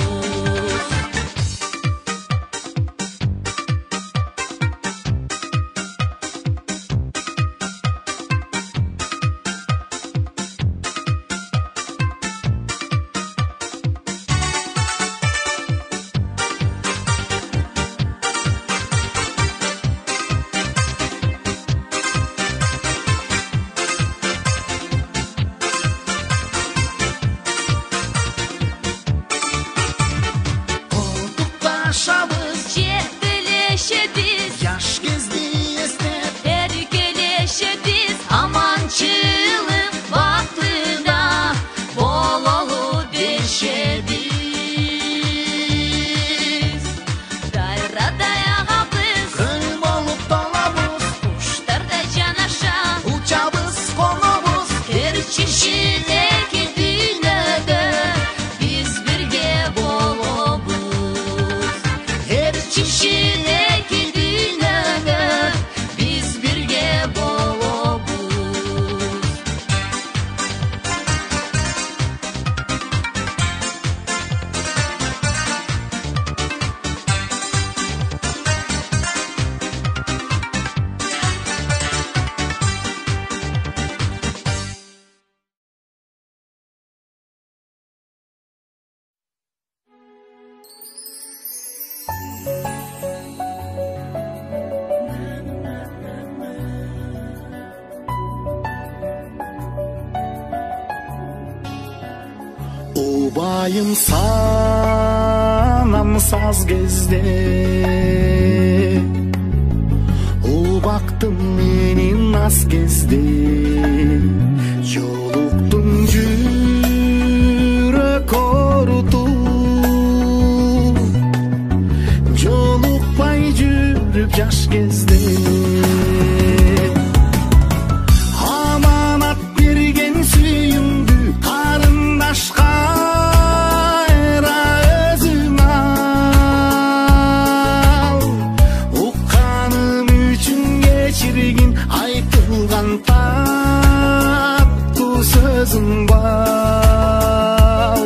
Колтукташабыз, Жетелешебиz, жаш кезде эстеп, эркелешебиz, аманчылык бактыда бололу дешебиз. Дайрадай агабыз, күн болуп толобуз, куштардай жанаша, учабыз, конобуз. терчишидеки дүйнөдө биз бирге болобуз. Терчишидеки дүйнөдө биз бирге болобуз. Убайым санам саз кезде, убактым менин аз кезде. Жолуктум жүрөк орутуп, жолукпай жүрүп жаш кезде. Аманат берген сүйүңдү карындашка эра өзүң ал. Укканым үчүн кечиргин айтылган таттуу сөзүң бар.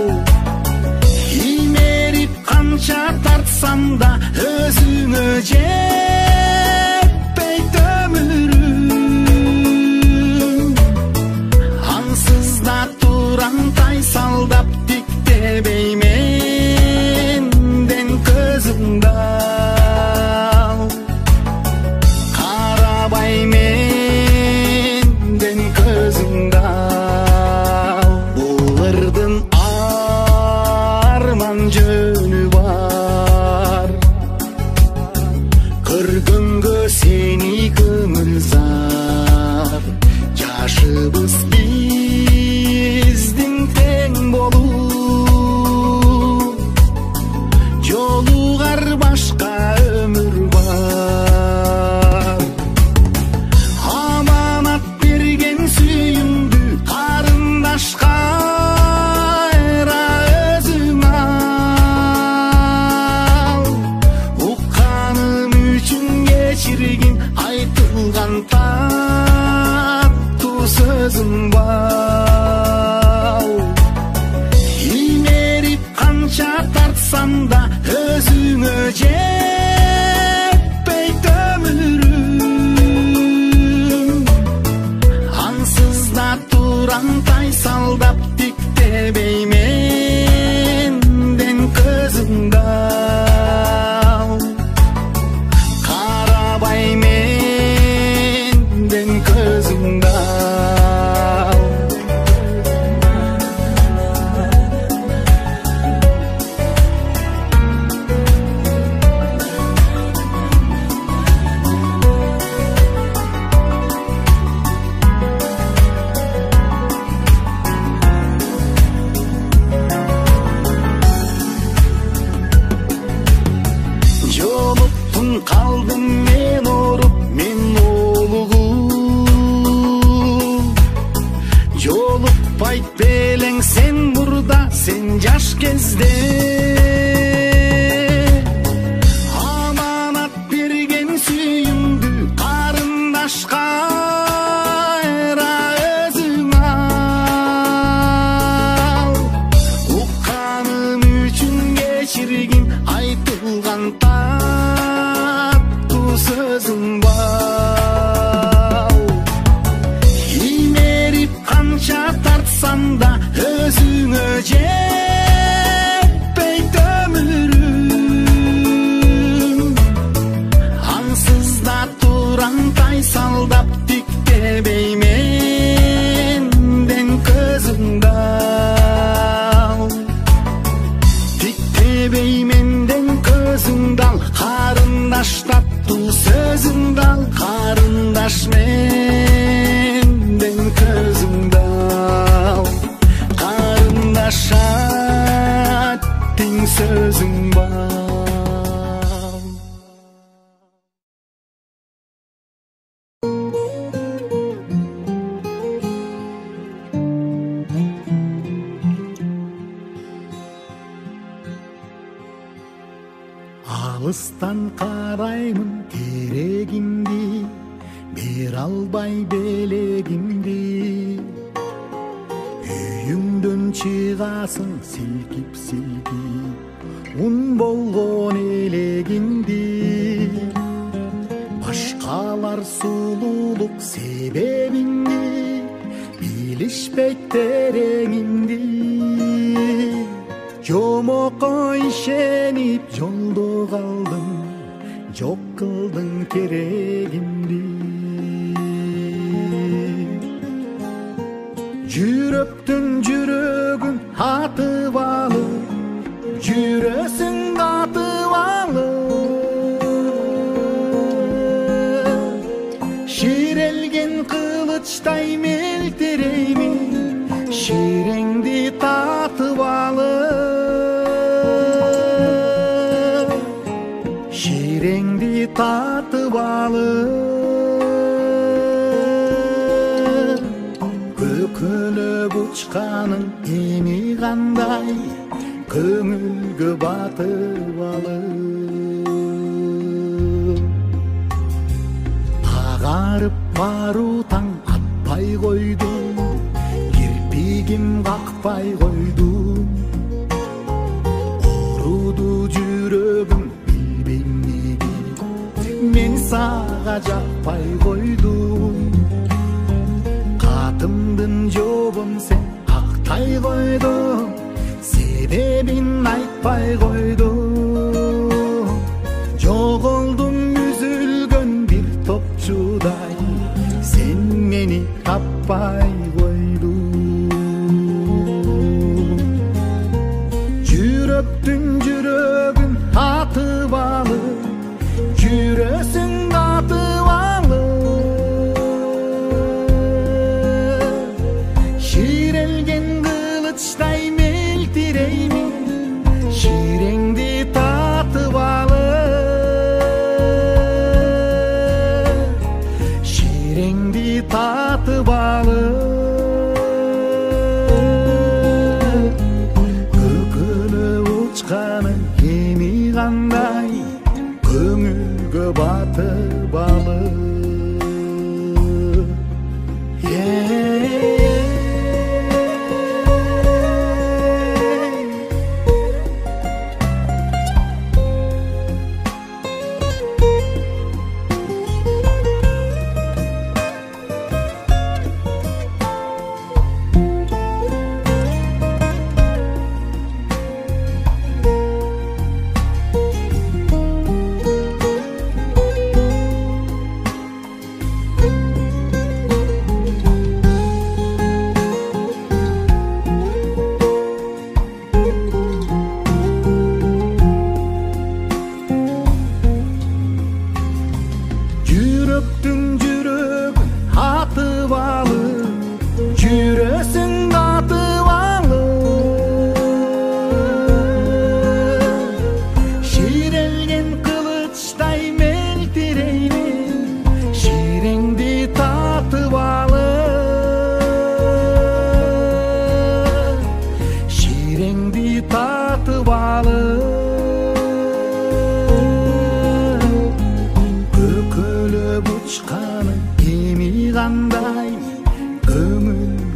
Имерип канча тартсам да өзүңө жетпей өмүрүм. Ансыз да турам тайсалдап тиктебей менден көзүңдү ал. Карабай менден көзүңдү ал. Бул ырдын арман жөнү бар, көргөнгө сени көңүл зар. Жашыбыз биздин тең болуп, жолугар башка өмүр бар. Аманат берген сүйүңдү карындашка эра өзүң ал. Укканым үчүн кечиргин айтылган таттуу сөзүң бар. Имерип канча тартсам да өзүңө жетпей өмүрүм. Ансыз да тур турам тайсалдап тиктебейменден көзүңдү ал карабайменден көзүңдү ал Kaldım men orup men olugum Jolukpayt belең sen burada sen жаш кезде Аманат берген сүйүңдү карындашка айра өзүң ал Укканым үчүн кечиргин айтылган sözüm var İmerip kança tartsam da özüne jetpey ömürüm Ansızda turan taysaldap diktebeymenden közüңdү al Diktebeymenden közüңdү al Karındaşlar sözüңdү ал карындаш менден көзүңдү ал карындаш аттың сөзүң бар Алыстан караймын терегимди бер албай белегимди үйүңдөн чыгасың силкип ун болгон элегимди башкалар сулуулук себебиңди билишпейт тереңиңди Жомокко ишенип жолдо калдым жок кылдың керегимди Жүрөктүн жүрөгүн атып алып жүрөсүң атып алып ширелген кылычтай мелтиреймин ширеңди татып алып Şirеңди татып алып Көкөлөп учканың эми кандай көңүлгө батып алып Агарып баруу таң атпай койду кирпигим какпай койду Оруду жүрөгүм мен сага жакпай койдум катымдын жообун сен актай койдуң себебин айтпай койдуң жоголдум үзүлгөн бир топчудай сен мени таппай койдуң жүрөктүн жүрөгүн атып алып жүрөсүң атып алып ширелген кылычтай мелтиреймин ширеңди татып алып ширеңди татып алып көкөлөп учкан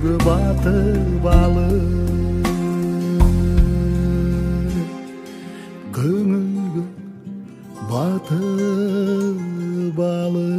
батып алып, көңүлгө батып алып.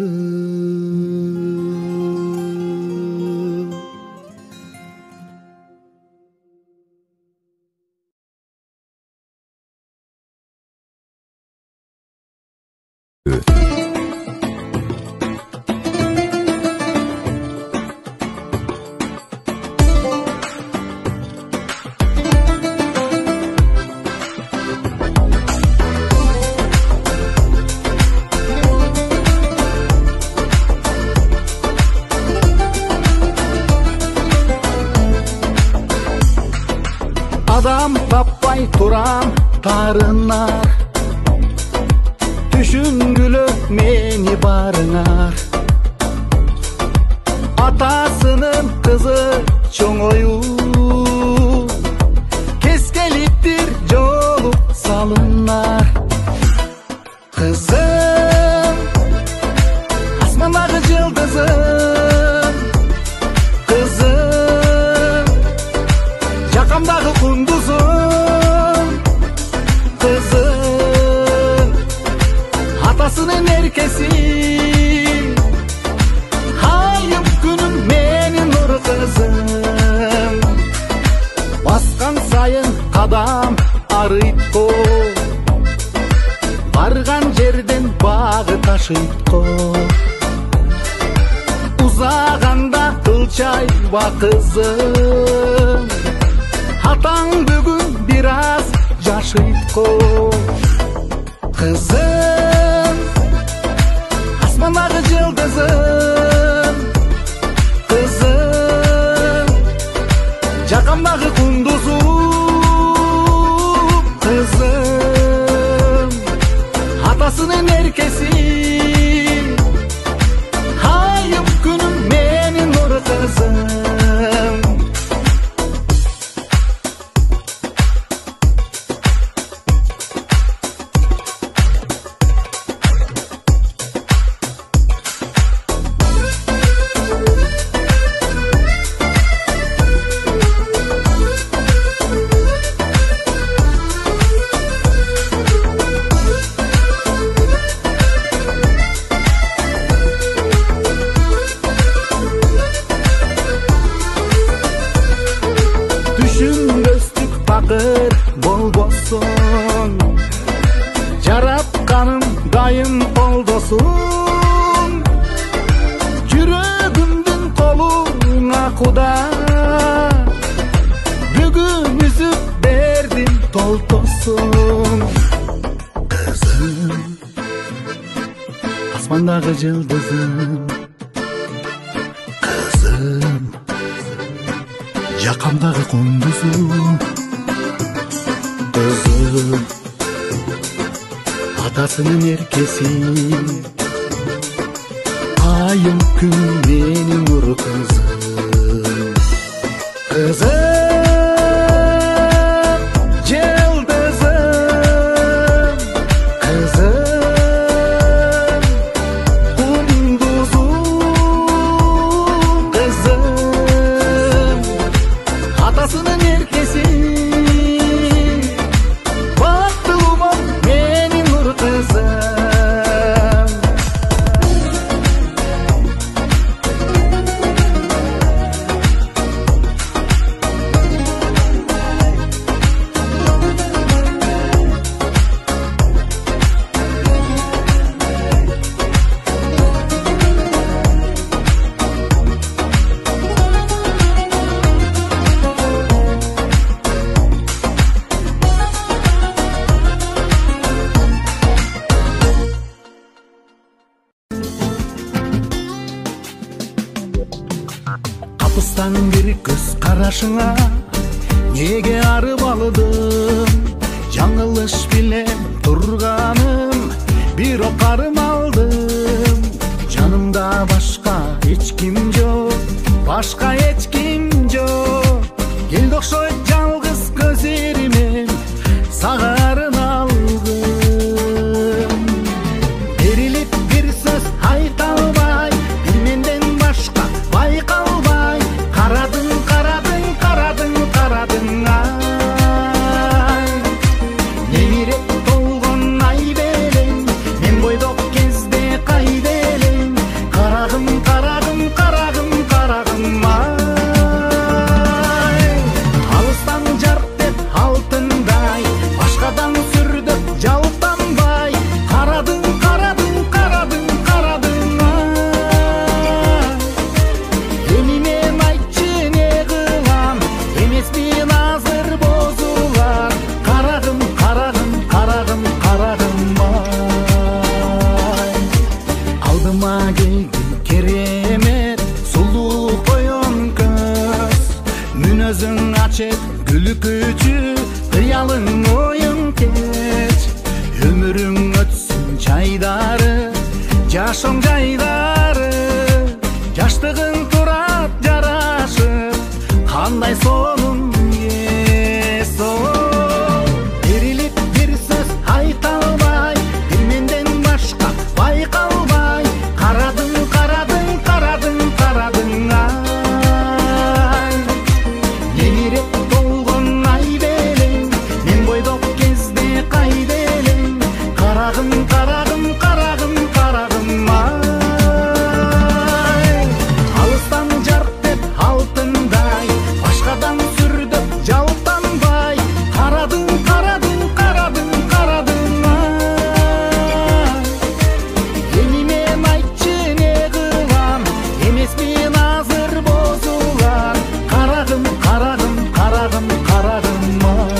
Адам таппай турам тарынар, түшүнгүлө мени барыңар. Атасынын кызы чоңою, кескелиптир жолуп салынар. Кызым, асмандагы жылдызым, кызым, жакамдагы кундузум, кызым, атасынын эркеси, айым күнүм менин нур кызым. Баскан сайын кадам арыйт го, барган жерден багы ташыйт го. Узаганда кылчайба кызым, атаң бүгүн бир аз жашыйт го. Кызым, асмандагы жылдызым, кызым, жакамдагы кундузум, кызым, атасынын эркеси, айым күнүм менин нур кызым. Düşüngözlük bakır bolbosun, жаратканым дайым колдосун. Жүрөгүмдүн колуңа куда, бүгүн үзүп бердим толтосун. Кызым, асмандагы жылдызым, кызым, жакамдагы кундузум, кызым, атасынын эркеси, айым күн менин нур кызым. Кызым, жылдызым, кызым, кундузум, кызым, атасынын эркеси, бактылумам менин нур кызым. Капыстан бир көз карашыңа неге арып алдым? Жаңылыш билем турганым, бирок карым алдым. Жанымда башка эч ким жок, башка эч ким жок. Келди окшойт жалгыз көзүрүмен сага арын алгым. Берилип бир сөз айта албай, бир менден башка байкалбай, карадым көзің ачып күлкүчү кыялың оюң кеч өмүрүң өтсүн жайдары жашоң жайдары жаштыгың турат жарашып кандай сонун ес берилип бир сөз айта албай бир менден башка байкалбай карадың карадың карадың карадың ай немиреп толгон ай белең мен бойдок кезде кайда элең карагым карагым карагым карагым ай алыстан жарк деп алтындай башкадан сүрдөп жалтанбай карадың карадың карадың карадың ай эми мен айтчы не кылам эмесмин азыр бозулам карагым карагым карагым карагым ай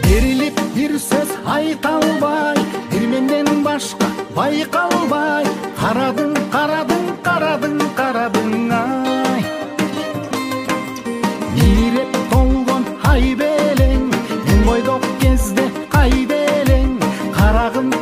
берилип бир сөз айта албай бир менден башка байкалбай карадың карадың карадың карадың ай мейреп толгон ай белең мен бойдок кезде кайда элең карагым